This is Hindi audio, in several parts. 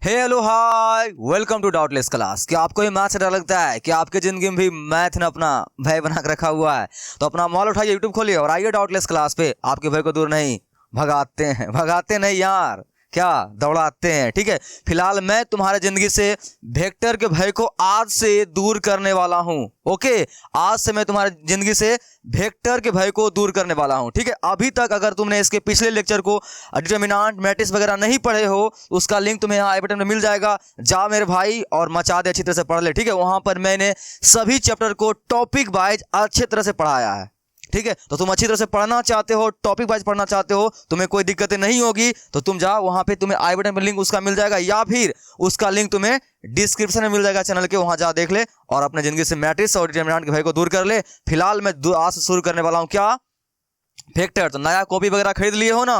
Hello hi, welcome to doubtless class. क्या आपको ये मैथ से डर लगता है कि आपके जिंदगी में भी मैथ ने अपना भय बना के रखा हुआ है? तो अपना मोबाइल उठाइए, यूट्यूब खोलिए और आइए डाउटलेस क्लास पे। आपके भय को दूर नहीं भगाते नहीं यार, क्या दौड़ाते हैं। ठीक है, फिलहाल मैं तुम्हारे जिंदगी से वेक्टर के भय को आज से दूर करने वाला हूं। ओके, आज से मैं तुम्हारे जिंदगी से वेक्टर के भय को दूर करने वाला हूं। ठीक है, अभी तक अगर तुमने इसके पिछले लेक्चर को डिटरमिनेंट मैट्रिक्स वगैरह नहीं पढ़े हो, उसका लिंक तुम्हें यहाँ आई बटन में मिल जाएगा। जा मेरे भाई और मचा दे, अच्छी तरह से पढ़ ले। ठीक है, वहां पर मैंने सभी चैप्टर को टॉपिक वाइज अच्छी तरह से पढ़ाया है। ठीक है, तो तुम अच्छी तरह से पढ़ना चाहते हो, टॉपिक वाइज पढ़ना चाहते हो, तुम्हें कोई दिक्कतें नहीं होगी तो तुम जाओ, वहां पे तुम्हें आई बटन में लिंक उसका मिल जाएगा, या फिर उसका लिंक तुम्हें डिस्क्रिप्शन में मिल जाएगा चैनल के, वहां जा देख ले और अपने जिंदगी से मैट्रिक्स और डिटरमिनेंट के भय को दूर कर ले। फिलहाल मैं आज से शुरू करने वाला हूं क्या, वेक्टर। तो नया कॉपी वगैरह खरीद लिए हो ना,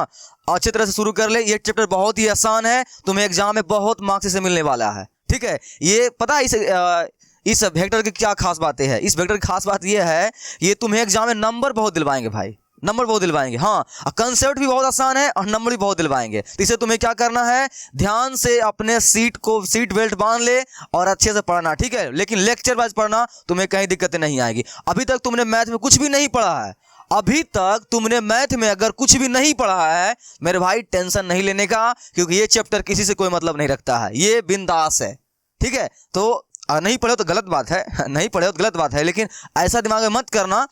अच्छी तरह से शुरू कर ले। ये चैप्टर बहुत ही आसान है, तुम्हें एग्जाम में बहुत मार्क्स से मिलने वाला है। ठीक है, ये पता है इस वेक्टर की क्या खास बातें हैं? इस वेक्टर की खास बात ये है, ये तुम्हें एग्जाम में नंबर बहुत दिलवाएंगे भाई, नंबर बहुत दिलवाएंगे। हाँ, कंसेप्ट भी बहुत आसान है और नंबर भी बहुत दिलवाएंगे। तो इसे तुम्हें क्या करना है, ध्यान से अपने सीट बेल्ट बांध ले और अच्छे से पढ़ना। ठीक है, लेकिन लेक्चर वाइज पढ़ना, तुम्हें कहीं दिक्कतें नहीं आएगी। अभी तक तुमने मैथ में कुछ भी नहीं पढ़ा है, अभी तक तुमने मैथ में अगर कुछ भी नहीं पढ़ा है मेरे भाई, टेंशन नहीं लेने का, क्योंकि ये चैप्टर किसी से कोई मतलब नहीं रखता है, ये बिंदास है। ठीक है, तो नहीं पढ़े तो गलत बात है नहीं पढ़े तो गलत बात है, लेकिन ऐसा दिमाग में मत करना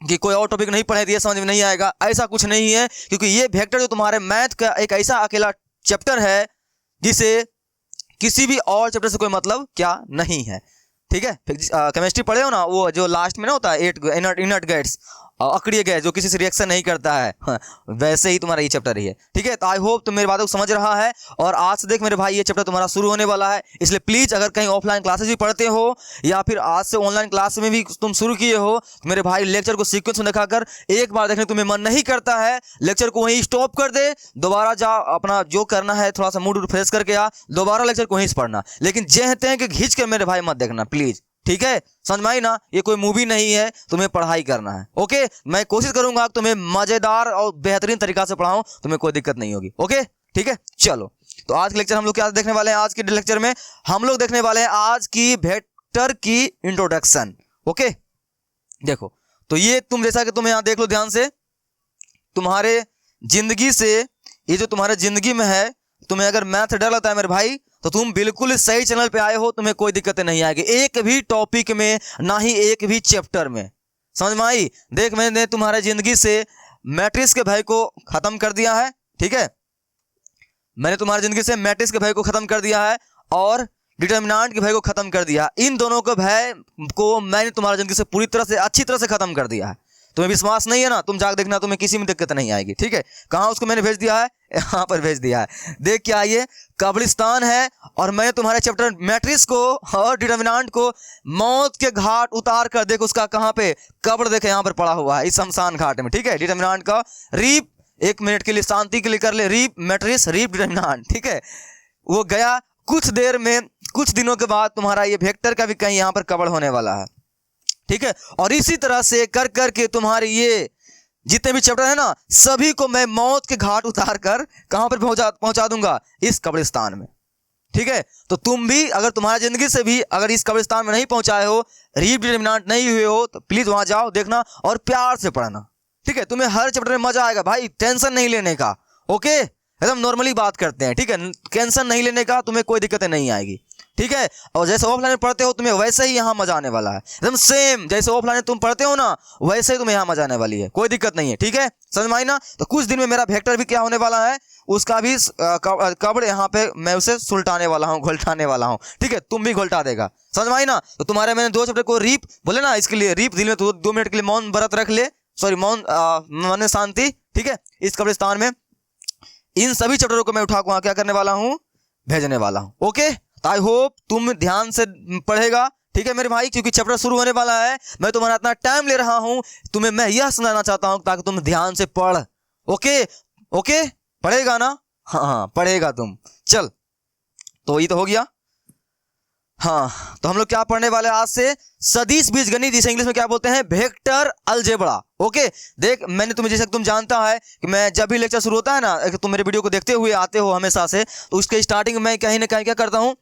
कि कोई और टॉपिक नहीं पढ़े तो ये समझ में नहीं आएगा। ऐसा कुछ नहीं है, क्योंकि ये वेक्टर जो तुम्हारे मैथ का एक ऐसा अकेला चैप्टर है जिसे किसी भी और चैप्टर से कोई मतलब क्या नहीं है। ठीक है, केमिस्ट्री पढ़े हो ना, वो जो लास्ट में ना होता है इनर्ट गैस, अक्रिय गैस जो किसी से रिएक्शन नहीं करता है, वैसे ही तुम्हारा ये चैप्टर ही है। ठीक है, तो आई होप तुम मेरी बातों को समझ रहा है। और आज से देख मेरे भाई, ये चैप्टर तुम्हारा शुरू होने वाला है, इसलिए प्लीज अगर कहीं ऑफलाइन क्लासेस भी पढ़ते हो या फिर आज से ऑनलाइन क्लास में भी तुम शुरू किए हो, तो मेरे भाई लेक्चर को सीक्वेंस में दिखाकर एक बार देखने तुम्हें मन नहीं करता है, लेक्चर को वहीं स्टॉप कर दे, दोबारा जा, अपना जो करना है थोड़ा सा मूड रिफ्रेश करके आ, दोबारा लेक्चर को वहीं से पढ़ना। लेकिन जहते हैं कि घिंच कर मेरे भाई मत देखना प्लीज। ठीक है, समझ में आई ना? ये कोई मूवी नहीं है, तुम्हें पढ़ाई करना है। ओके, मैं कोशिश करूंगा तुम्हें मजेदार और बेहतरीन तरीका से पढ़ाऊं, तुम्हें कोई दिक्कत नहीं होगी। ओके, ठीक है, चलो। तो आज के लेक्चर हम लोग क्या देखने वाले हैं? आज के लेक्चर में हम लोग देखने वाले हैं आज की वेक्टर की इंट्रोडक्शन। ओके, देखो, तो ये तुम जैसा कि तुम यहां देख लो ध्यान से, तुम्हारे जिंदगी से, ये जो तुम्हारे जिंदगी में है, तुम्हें अगर मैथ से डर लगता है मेरे भाई, तो तुम बिल्कुल सही चैनल पे आए हो, तुम्हें कोई दिक्कतें नहीं आएगी, एक भी टॉपिक में, ना ही एक भी चैप्टर में। समझ में आई? देख, मैंने तुम्हारे जिंदगी से मैट्रिक्स के भय को खत्म कर दिया है। ठीक है, मैंने तुम्हारी जिंदगी से मैट्रिक्स के भय को खत्म कर दिया है और डिटरमिनेंट के भय को खत्म कर दिया। इन दोनों के भय को मैंने तुम्हारी जिंदगी से पूरी तरह से, अच्छी तरह से खत्म कर दिया है। तुम्हें विश्वास नहीं है ना, तुम जाकर देखना, तुम्हें किसी में दिक्कत नहीं आएगी। ठीक है, कहाँ उसको मैंने भेज दिया है? यहाँ पर भेज दिया है। देख क्या, ये कब्रिस्तान है और मैंने तुम्हारे चैप्टर मैट्रिक्स को और डिटरमिनेंट को मौत के घाट उतार कर, देख उसका कहाँ पे कब्र, देखे यहाँ पर पड़ा हुआ है, इस शमशान घाट में। ठीक है, डिटरमिनेंट का रीप, एक मिनट के लिए शांति के लिए कर ले, रीप मैट्रिक्स, रीप डिटरमिनेंट। ठीक है, वो गया, कुछ देर में, कुछ दिनों के बाद तुम्हारा ये वेक्टर का भी कहीं यहाँ पर कब्र होने वाला है। ठीक है, और इसी तरह से कर करके तुम्हारे ये जितने भी चैप्टर है ना, सभी को मैं मौत के घाट उतार कर कहां पर पहुंचा दूंगा, इस कब्रिस्तान में। ठीक है, तो तुम भी अगर तुम्हारी जिंदगी से भी अगर इस कब्रिस्तान में नहीं पहुंचाए हो, रीडिटरमिनेंट नहीं हुए हो, तो प्लीज वहां जाओ, देखना और प्यार से पढ़ना। ठीक है, तुम्हें हर चैप्टर में मजा आएगा भाई, टेंशन नहीं लेने का। ओके, एकदम नॉर्मली बात करते हैं। ठीक है, टेंशन नहीं लेने का, तुम्हें कोई दिक्कतें नहीं आएगी। ठीक है, और जैसे ऑफलाइन में पढ़ते हो तुम्हें वैसे ही यहाँ मजा आने वाला है, एकदम सेम जैसे ऑफलाइन में तुम पढ़ते हो ना, वैसे ही तुम्हें यहाँ मजा आने वाली है, कोई दिक्कत नहीं है। ठीक है, समझ में आई ना? तो कुछ दिन में मेरा वेक्टर भी क्या होने वाला है, उसका भी कब्र यहाँ पे मैं उसे सुलटाने वाला हूँ, घोलटाने वाला हूँ। ठीक है, तुम भी घोलटा देगा। समझ में आई ना? तो तुम्हारे मैंने दो चैप्टर को रीप बोले ना, इसके लिए रीप दिल में 2 मिनट के लिए मौन व्रत रख ले, सॉरी मौन मन शांति। ठीक है, इस कब्रिस्तान में इन सभी चैप्टरों को मैं उठा वहां क्या करने वाला हूँ, भेजने वाला हूँ। ओके, आई होप तुम ध्यान से पढ़ेगा। ठीक है मेरे भाई, क्योंकि चैप्टर शुरू होने वाला है, मैं तुम्हारा इतना टाइम ले रहा हूं, तुम्हें मैं यह सुनाना चाहता हूं ताकि तुम ध्यान से पढ़। ओके ओके, पढ़ेगा ना? हाँ, पढ़ेगा तुम। चल, तो ये तो हो गया। हाँ, तो हम लोग क्या पढ़ने वाले हैं आज से, सदिश बीजगणित, जिसे इंग्लिश में क्या बोलते हैं, वेक्टर अलजेब्रा। ओके, देख मैंने तुम्हें, जैसे तुम जानता है कि मैं जब भी लेक्चर शुरू होता है ना, तुम मेरे वीडियो को देखते हुए आते हो हमेशा से, तो उसके स्टार्टिंग में कहीं ना कहीं क्या करता हूँ,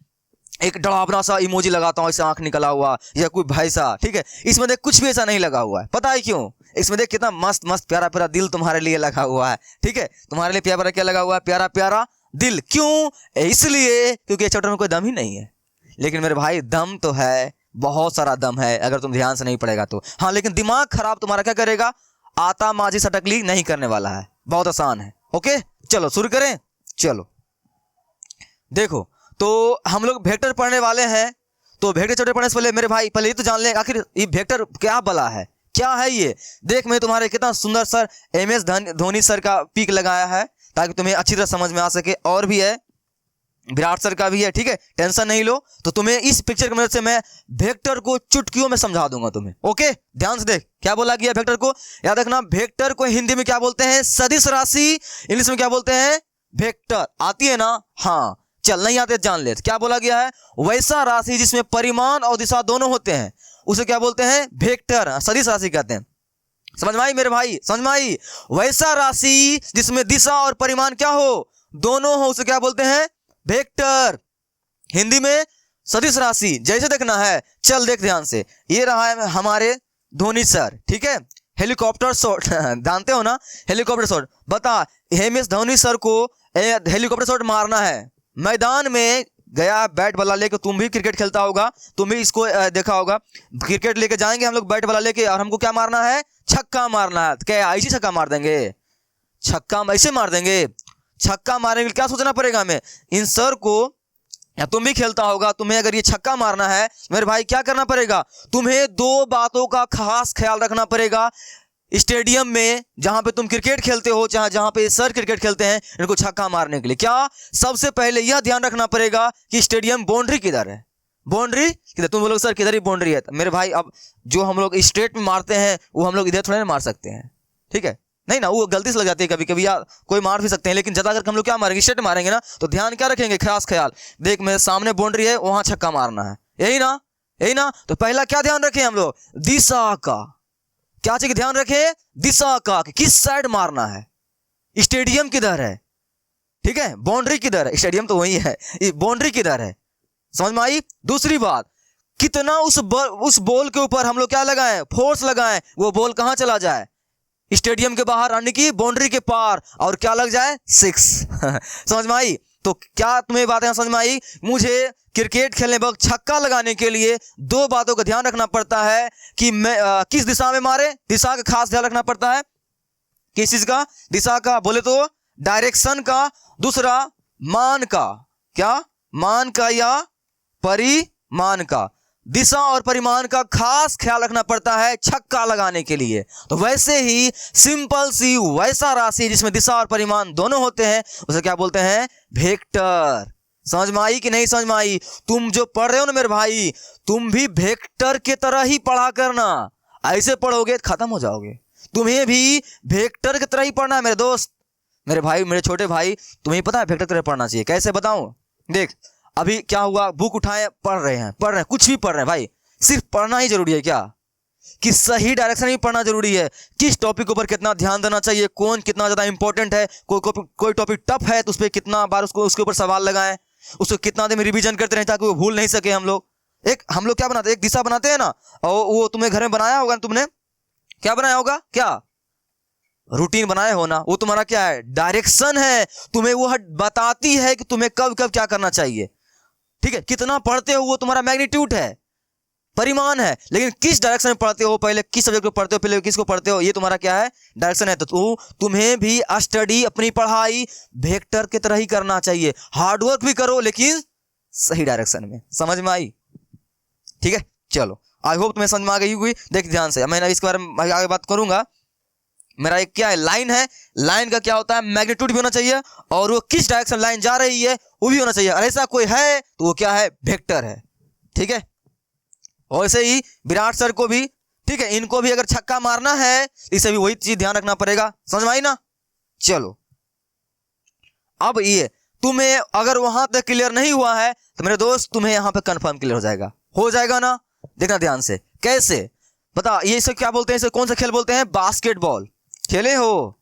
एक डरावना सा इमोजी लगाता हूँ, ऐसे आंख निकला हुआ या कोई भाई सा, ठीक है। इसमें देख कुछ भी ऐसा नहीं लगा हुआ है, पता है क्यों? इसमें देख कितना मस्त मस्त प्यारा प्यारा दिल तुम्हारे लिए लगा हुआ है, ठीक है। तुम्हारे लिए प्यारा प्यारा क्या लगा हुआ है, प्यारा प्यारा दिल। क्यों? इसलिए क्योंकि चैप्टर में कोई दम ही नहीं है। लेकिन मेरे भाई दम तो है, बहुत सारा दम है, अगर तुम ध्यान से नहीं पढ़ेगा तो। हाँ, लेकिन दिमाग खराब तुम्हारा क्या करेगा, आता माझी सटकली नहीं करने वाला है, बहुत आसान है। ओके, चलो शुरू करें। चलो देखो, तो हम लोग वेक्टर पढ़ने वाले हैं। तो वेक्टर चैप्टर पढ़ने से पहले मेरे भाई पहले ये तो जान ले आखिर ये वेक्टर क्या बला है, क्या है ये। देख मैं तुम्हारे कितना सुंदर सर MS धोनी सर का पिक लगाया है ताकि तुम्हें अच्छी तरह समझ में आ सके, और भी है विराट सर का भी है, ठीक है, टेंशन नहीं लो। तो तुम्हें इस पिक्चर की मदद से मैं वेक्टर को चुटकियों में समझा दूंगा तुम्हें। ओके, ध्यान से देख क्या बोला गया वेक्टर को, याद रखना। वेक्टर को हिंदी में क्या बोलते हैं, सदिश राशि, इंग्लिश में क्या बोलते हैं, वेक्टर। आती है ना? हाँ, चल नहीं आते जान ले। क्या बोला गया है, वैसा राशि जिसमें परिमाण और दिशा दोनों होते हैं उसे क्या बोलते हैं, वेक्टर, सदिश राशि कहते हैं। समझ में आई मेरे भाई, समझ में आई? वैसा राशि जिसमें दिशा और परिमाण क्या हो, दोनों हो, उसे क्या बोलते हैं, वेक्टर। हिंदी में सदिश राशि। जैसे देखना है, चल देख ध्यान से, ये रहा है हमारे धोनी सर, ठीक है, हेलीकॉप्टर शॉट जानते हो ना, हेलीकॉप्टर शॉट। बता MS धोनी सर को हेलीकॉप्टर शॉट मारना है, मैदान में गया बैट बल्ला लेके। तुम भी क्रिकेट खेलता होगा, तुम भी इसको देखा होगा, क्रिकेट लेके जाएंगे हम लोग बैट बल्ला लेके, और हमको क्या मारना है, छक्का मारना है। क्या ऐसी छक्का मार देंगे, छक्का ऐसे मार देंगे, छक्का मारने के लिए क्या सोचना पड़ेगा हमें, इन सर को, या तुम भी खेलता होगा, तुम्हें अगर ये छक्का मारना है मेरे भाई क्या करना पड़ेगा, तुम्हें दो बातों का खास ख्याल रखना पड़ेगा। स्टेडियम में जहां पे तुम क्रिकेट खेलते हो, चाहे जहां पे सर क्रिकेट खेलते हैं, इनको छक्का मारने के लिए क्या सबसे पहले यह ध्यान रखना पड़ेगा कि स्टेडियम बाउंड्री किधर है, बाउंड्री किधर। तुम बोलोगे सर किधर ही बाउंड्री है, मेरे भाई अब जो हम लोग स्ट्रेट में मारते हैं वो हम लोग इधर थोड़ा ना मार सकते हैं, ठीक है, नहीं ना, वो गलती से लग जाती है कभी कभी, या कोई मार भी सकते हैं, लेकिन ज्यादा अगर हम लोग क्या मारेंगे, स्ट्रेट मारेंगे ना, तो ध्यान क्या रखेंगे, खास ख्याल। देख मेरे सामने बाउंड्री है, वहां छक्का मारना है, यही ना, यही ना। तो पहला क्या ध्यान रखें हम लोग, दिशा का, क्या चीज ध्यान रखें, दिशा का, किस साइड मारना है, स्टेडियम किधर है, ठीक है, बाउंड्री किधर है, स्टेडियम तो वही है, बाउंड्री किधर है, समझ में आई। दूसरी बात, कितना उस बॉल के ऊपर हम लोग क्या लगाएं, फोर्स लगाएं, वो बॉल कहां चला जाए, स्टेडियम के बाहर, यानी कि बाउंड्री के पार, और क्या लग जाए, 6 समझ में आई। तो क्या तुम्हें बातें समझ में आई, मुझे क्रिकेट खेलने वक्त छक्का लगाने के लिए दो बातों का ध्यान रखना पड़ता है कि मैं किस दिशा में मारे, दिशा का खास ध्यान रखना पड़ता है, किस चीज का, दिशा का, बोले तो डायरेक्शन का, दूसरा मान का, क्या, मान का या परिमाण का, दिशा और परिमाण का खास ख्याल रखना पड़ता है छक्का लगाने के लिए। तो वैसे ही सिंपल सी वैसा राशि जिसमें दिशा और परिमाण दोनों होते हैं उसे क्या बोलते हैं, वेक्टर। समझ में आई कि नहीं समझ में आई? तुम जो पढ़ रहे हो ना मेरे भाई, तुम भी वेक्टर के तरह ही पढ़ा करना, ऐसे पढ़ोगे तो खत्म हो जाओगे। तुम्हें भी वेक्टर की तरह ही पढ़ना है मेरे दोस्त, मेरे भाई, मेरे छोटे भाई, तुम्हें पता है वेक्टर की तरह पढ़ना चाहिए। कैसे बताऊं, देख अभी क्या हुआ, बुक उठाए पढ़ रहे हैं, कुछ भी पढ़ रहे हैं भाई, सिर्फ पढ़ना ही जरूरी है क्या, कि सही डायरेक्शन में पढ़ना जरूरी है, किस टॉपिक के ऊपर कितना ध्यान देना चाहिए, कौन कितना ज्यादा इंपॉर्टेंट है, कोई टॉपिक टफ है तो उस पर कितना बार उसके ऊपर सवाल लगाएं, उसको कितना देर में रिवीजन करते रहे ताकि वो भूल नहीं सके। हम लोग क्या बनाते हैं, एक दिशा बनाते हैं ना, और वो तुम्हें घर में बनाया होगा, तुमने क्या बनाया होगा, क्या रूटीन बनाए हो ना, वो तुम्हारा क्या है, डायरेक्शन है, तुम्हें वो बताती है कि तुम्हें कब कब क्या करना चाहिए, ठीक है। कितना पढ़ते हो वो तुम्हारा मैग्नीट्यूड है, परिमाण है, लेकिन किस डायरेक्शन में पढ़ते हो, पहले किस सब्जेक्ट को पढ़ते हो, पहले किसको पढ़ते हो, ये तुम्हारा क्या है, डायरेक्शन है। तो तुम्हें भी स्टडी, अपनी पढ़ाई वेक्टर की तरह ही करना चाहिए, हार्डवर्क भी करो लेकिन सही डायरेक्शन में। समझ में आई? ठीक है, चलो आई होप तुम्हें समझ में आ गई होगी। देख ध्यान से, मैं इसके बारे में आगे बात करूंगा। मेरा एक क्या है, लाइन है, लाइन का क्या होता है, मैग्नीट्यूड भी होना चाहिए, और वो किस डायरेक्शन लाइन जा रही है वो भी होना चाहिए। और ऐसा कोई है तो वो क्या है, वेक्टर है, ठीक है। और ऐसे ही विराट सर को भी, ठीक है, इनको भी अगर छक्का मारना है इसे भी वही चीज ध्यान रखना पड़ेगा। समझ में आई ना? चलो अब ये तुम्हें अगर वहां तक क्लियर नहीं हुआ है तो मेरे दोस्त तुम्हें यहाँ पे कंफर्म क्लियर हो जाएगा ना। देखना ध्यान से कैसे, बता ये इसे क्या बोलते हैं, इसे कौन सा खेल बोलते हैं? बास्केटबॉल। खेले हो?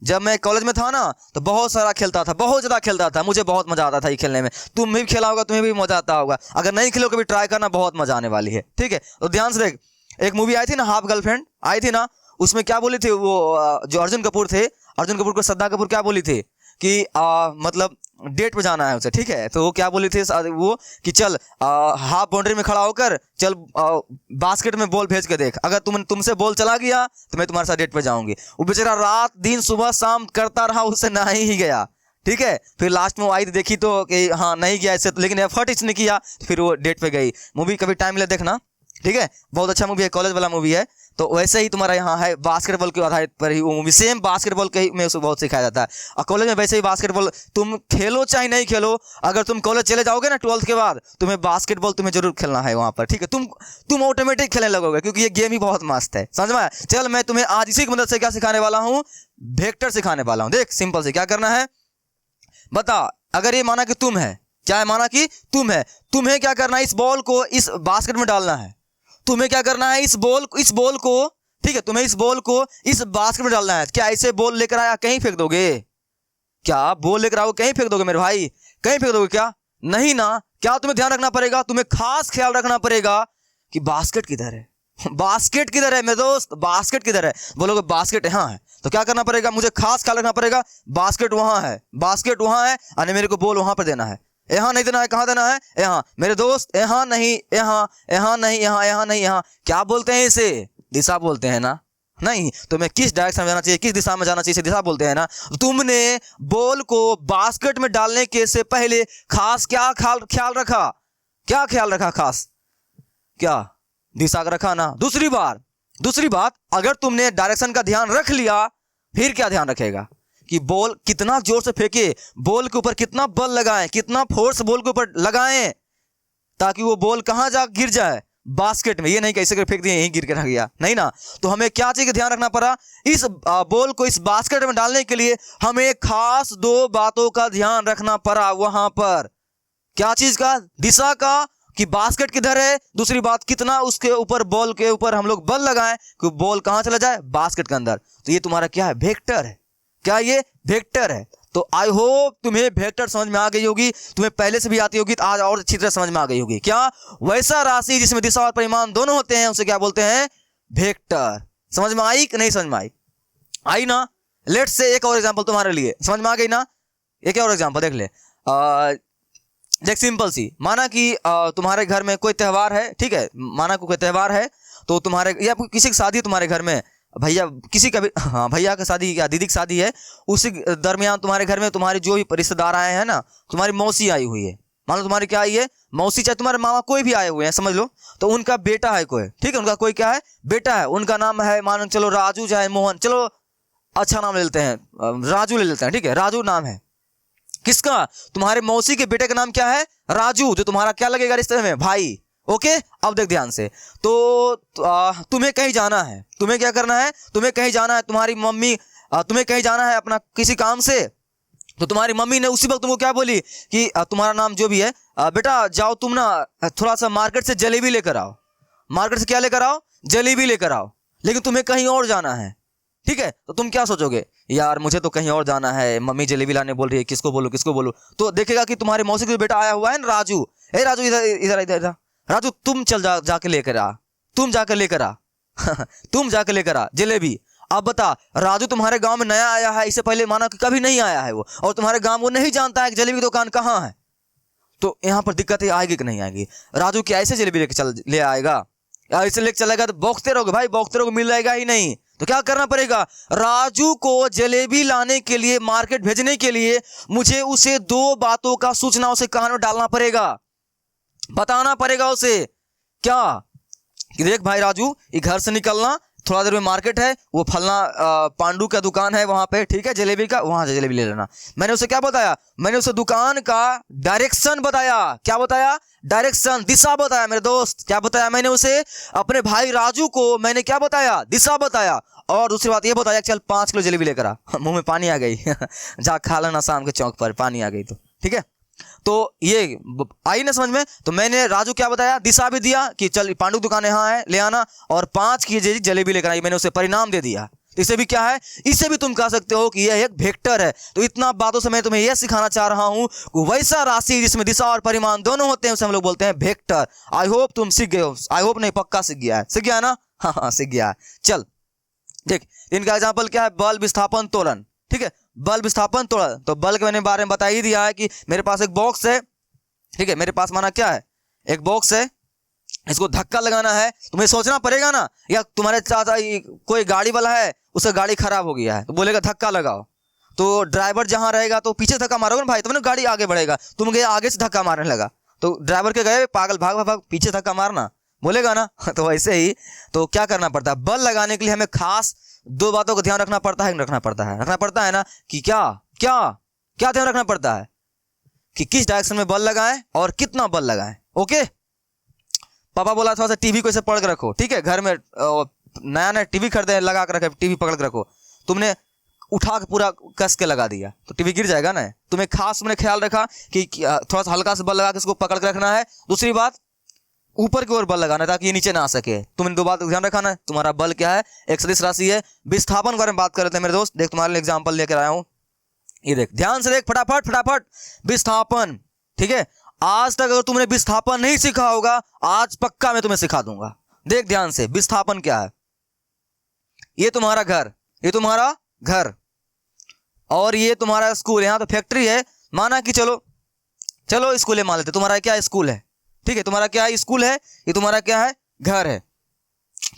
जब मैं कॉलेज में था ना तो बहुत सारा खेलता था, बहुत ज़्यादा खेलता था, मुझे बहुत मज़ा आता था ये खेलने में। तुम भी खेला होगा, तुम्हें भी मज़ा आता होगा। अगर नहीं खेलो कभी ट्राई करना, बहुत मज़ा आने वाली है। ठीक है, तो ध्यान से देख, एक मूवी आई थी ना, हाफ गर्लफ्रेंड आई थी ना, उसमें क्या बोली थी वो जो अर्जुन कपूर थे, अर्जुन कपूर को श्रद्धा कपूर क्या बोली थी कि मतलब डेट पे जाना है उसे। ठीक है, तो वो क्या बोली थी वो कि चल हाफ बाउंड्री में खड़ा होकर चल बास्केट में बॉल भेज के देख, अगर तुमसे बॉल चला गया तो मैं तुम्हारे साथ डेट पे जाऊंगी। वो बेचारा रात दिन सुबह शाम करता रहा, उससे ना ही गया। ठीक है, फिर लास्ट में वो आई तो देखी तो कि हाँ नहीं गया इससे, लेकिन एफर्ट इसने किया तो फिर वो डेट पे गई। मूवी कभी टाइम ले देखना, ठीक है, बहुत अच्छा मूवी है, कॉलेज वाला मूवी है। तो वैसे ही तुम्हारा यहाँ है बास्केटबॉल के आधारित पर ही वो मूवी, सेम बास्केटबॉल के ही में उसको बहुत सिखाया जाता है। और कॉलेज में वैसे ही बास्केटबॉल तुम खेलो चाहे नहीं खेलो, अगर तुम कॉलेज चले जाओगे ना 12th के बाद, तुम्हें बास्केटबॉल तुम्हें जरूर खेलना है वहाँ पर। ठीक है, तुम ऑटोमेटिक खेलने लगोगे, क्योंकि ये गेम ही बहुत मस्त है। समझ में? चल मैं तुम्हें आज इसी की मदद से क्या सिखाने वाला हूँ, वेक्टर सिखाने वाला हूँ। देख सिंपल से क्या करना है बता। अगर ये माना कि तुम है, क्या है, माना कि तुम है, तुम्हें क्या करना है, इस बॉल को इस बास्केट में डालना है। तुम्हें क्या करना है, इस बॉल को, ठीक है, तुम्हें इस बॉल को इस बास्केट में डालना है। क्या ऐसे बॉल लेकर आया कहीं फेंक दोगे? क्या बॉल लेकर आओ कहीं फेंक दोगे मेरे भाई? कहीं फेंक दोगे क्या? नहीं ना। क्या तुम्हें ध्यान रखना पड़ेगा, तुम्हें खास ख्याल रखना पड़ेगा कि बास्केट किधर है, बास्केट किधर है मेरे दोस्त, बास्केट किधर है? बोलोगे बास्केट यहाँ है, तो क्या करना पड़ेगा, मुझे खास ख्याल रखना पड़ेगा, बास्केट वहां है, बास्केट वहां है, और मेरे को बॉल वहां पर देना है। यहाँ नहीं देना है, कहाँ देना है? यहाँ मेरे दोस्त, यहाँ नहीं, यहाँ, यहाँ नहीं, यहाँ, यहाँ नहीं, यहाँ। क्या बोलते हैं इसे? दिशा बोलते हैं ना। नहीं, तुम्हें किस डायरेक्शन में जाना चाहिए, किस दिशा में जाना चाहिए, इसे दिशा बोलते हैं ना। तुमने बॉल को बास्केट में डालने के से पहले खास क्या ख्याल रखा, क्या ख्याल रखा खास? क्या दिशा का रखा ना। दूसरी बात, अगर तुमने डायरेक्शन का ध्यान रख लिया, फिर क्या ध्यान रखेगा कि बॉल कितना जोर से फेंके, बॉल के ऊपर कितना बल लगाएं, कितना फोर्स बॉल के ऊपर लगाएं, ताकि वो बॉल कहां जा गिर जाए, बास्केट में। ये नहीं कैसे कर फेंक दिए यहीं गिर के रह गया, नहीं ना। तो हमें क्या चीज का ध्यान रखना पड़ा, इस बॉल को इस बास्केट में डालने के लिए हमें खास 2 बातों का ध्यान रखना पड़ा वहां पर। क्या चीज का? दिशा का, कि बास्केट किधर है। दूसरी बात, कितना उसके ऊपर, बॉल के ऊपर हम लोग बल लगाएं कि बॉल कहां चला जाए, बास्केट के अंदर। तो ये तुम्हारा क्या है, वेक्टर है। क्या ये वेक्टर है? तो आई होप तुम्हें वेक्टर समझ में आ गई होगी, तुम्हें पहले से भी आती होगी तो आज और अच्छी तरह समझ में आ गई होगी। क्या? वैसा राशि जिसमें दिशा और परिमाण दोनों होते हैं उसे क्या बोलते हैं, वेक्टर। समझ में आई कि नहीं समझ में आई? आई ना। लेट्स से एक और एग्जांपल तुम्हारे लिए, समझ में आ गई ना। एक और एग्जांपल देख ले। देख सिंपल सी, माना कि तुम्हारे घर में कोई त्यौहार है, ठीक है, माना कोई त्यौहार है, तो तुम्हारे या किसी की शादी है तुम्हारे घर में, भैया किसी का भी, हाँ भैया का शादी या दीदी की शादी है, उसी दरमियान तुम्हारे घर में तुम्हारे जो भी रिश्तेदार आए हैं ना, तुम्हारी मौसी आई हुई है, मान लो तुम्हारी क्या आई है, मौसी, चाहे तुम्हारे मामा कोई भी आए हुए हैं, समझ लो। तो उनका बेटा है कोई, ठीक है, उनका कोई क्या है, बेटा है, उनका नाम है मान चलो राजू चाहे मोहन, चलो अच्छा नाम ले लेते हैं, राजू ले लेते हैं, ठीक है, राजू नाम है किसका, तुम्हारे मौसी के बेटे का नाम क्या है, राजू, जो तुम्हारा क्या लगेगा रिश्ते में, भाई। ओके, अब देख ध्यान से, तो तुम्हें कहीं जाना है, तुम्हें क्या करना है, तुम्हें कहीं जाना है, तुम्हारी मम्मी तुम्हें कहीं जाना है अपना किसी काम से, तो तुम्हारी मम्मी ने उसी वक्त तुमको क्या बोली कि तुम्हारा नाम जो भी है, बेटा जाओ तुम ना थोड़ा सा मार्केट से जलेबी लेकर आओ, मार्केट से क्या लेकर आओ, जलेबी लेकर आओ, लेकिन तुम्हें कहीं और जाना है, ठीक है। तो तुम क्या सोचोगे, यार मुझे तो कहीं और जाना है, मम्मी जलेबी लाने बोल रही है, किसको बोलूं किसको बोलूं। तो देखेगा कि तुम्हारे मौसी का बेटा आया हुआ है ना, राजू, ए राजू इधर इधर इधर, राजू तुम चल जाके लेकर आ, तुम जाकर लेकर आ तुम जाकर लेकर आ जलेबी। अब बता, राजू तुम्हारे गांव में नया आया है, इससे पहले माना कि कभी नहीं आया है वो, और तुम्हारे गांव वो नहीं जानता है कि जलेबी की दुकान कहाँ है। तो यहाँ पर दिक्कत आएगी कि नहीं आएगी, राजू क्या ऐसे जलेबी लेके ले आएगा, ऐसे लेके चलेगा तो बौखते रहोगे भाई, बौखते रहोगे, मिल जाएगा ही नहीं। तो क्या करना पड़ेगा, राजू को जलेबी लाने के लिए, मार्केट भेजने के लिए मुझे उसे 2 बातों का सूचना उसे कान में डालना पड़ेगा, बताना पड़ेगा उसे, क्या कि देख भाई राजू, ये घर से निकलना, थोड़ा देर में मार्केट है, वो फलना पांडू का दुकान है वहां पे, ठीक है, जलेबी का, वहां से जलेबी ले लेना। मैंने उसे क्या बताया, मैंने उसे दुकान का डायरेक्शन बताया, क्या बताया, डायरेक्शन, दिशा बताया मेरे दोस्त, क्या बताया मैंने उसे, अपने भाई राजू को मैंने क्या बताया, दिशा बताया। और दूसरी बात ये बताया, चल 5 किलो जलेबी लेकर आ, मुंह में पानी आ गई जा खा लेना शाम के चौक पर, पानी आ गई तो ठीक है, तो ये आई ना समझ में। तो मैंने राजू क्या बताया, दिशा भी दिया कि चल पांडु की दुकान यहाँ है ले आना, और 5 केजी जलेबी लेकर आई, मैंने उसे परिणाम दे दिया। इसे भी क्या है, इसे भी तुम कह सकते हो कि यह एक वेक्टर है। तो इतना बातों से मैं तुम्हें यह सिखाना चाह रहा हूं कि वैसा राशि जिसमें दिशा और परिमाण दोनों होते हैं उसे हम लोग बोलते हैं वेक्टर। आई होप तुम सीख गए हो, आई होप नहीं पक्का सीख गया है, सीख गया है ना, हाँ सीख गया है। चल देख, इनका एग्जाम्पल क्या है, बल विस्थापन तोलन। ठीक है, बल विस्थापन तोलन, तो बल के मैंने बारे में बता ही दिया है कि मेरे पास एक बॉक्स है, ठीक है, मेरे पास माना क्या है, एक बॉक्स है, इसको धक्का लगाना है, तुम्हें सोचना पड़ेगा ना, या तुम्हारे चाचा कोई गाड़ी वाला है, उसका गाड़ी खराब हो गया है तो बोलेगा धक्का लगाओ, तो ड्राइवर जहां रहेगा तो पीछे धक्का मारोगे ना भाई, तब ना गाड़ी आगे बढ़ेगा। तुम गए आगे से धक्का मारने लगा तो ड्राइवर के गए पागल भाग भाग भाग पीछे धक्का मारना बोलेगा ना। तो वैसे ही तो क्या करना पड़ता है, बल लगाने के लिए हमें खास 2 बातों का ध्यान रखना पड़ता है, रखना पड़ता है ना, कि क्या क्या क्या ध्यान रखना पड़ता है कि किस डायरेक्शन में बल लगाएं और कितना बल लगाएं। ओके, पापा बोला थोड़ा सा टीवी को ऐसे पकड़ के रखो, ठीक है, घर में नया नया टीवी खरीदे लगा के रखे, टीवी पकड़ के रखो, तुमने उठा के पूरा कस के लगा दिया तो टीवी गिर जाएगा ना। तुम्हें खास मैंने ख्याल रखा कि थोड़ा सा हल्का सा बल लगा के इसको पकड़ के रखना है। दूसरी बात, ऊपर की ओर बल लगाना है ताकि ये नीचे ना आ सके। तुमने 2 बात ध्यान रखा ना, तुम्हारा बल क्या है, एक सदिश राशि है। विस्थापन के बारे में बात कर रहे थे मेरे दोस्त, देख तुम्हारे लिए एग्जाम्पल लेकर आया हूं, ये देख ध्यान से देख, फटाफट फटाफट। विस्थापन, ठीक है, आज तक अगर तुमने विस्थापन नहीं सीखा होगा, आज पक्का मैं तुम्हें सिखा दूंगा। देख ध्यान से, विस्थापन क्या है, ये तुम्हारा घर, ये तुम्हारा घर, और ये तुम्हारा स्कूल। यहां तो फैक्ट्री है, माना कि चलो चलो स्कूल है मान लेते, तुम्हारा क्या स्कूल है, ठीक है, तुम्हारा क्या है स्कूल है, ये तुम्हारा क्या है घर है।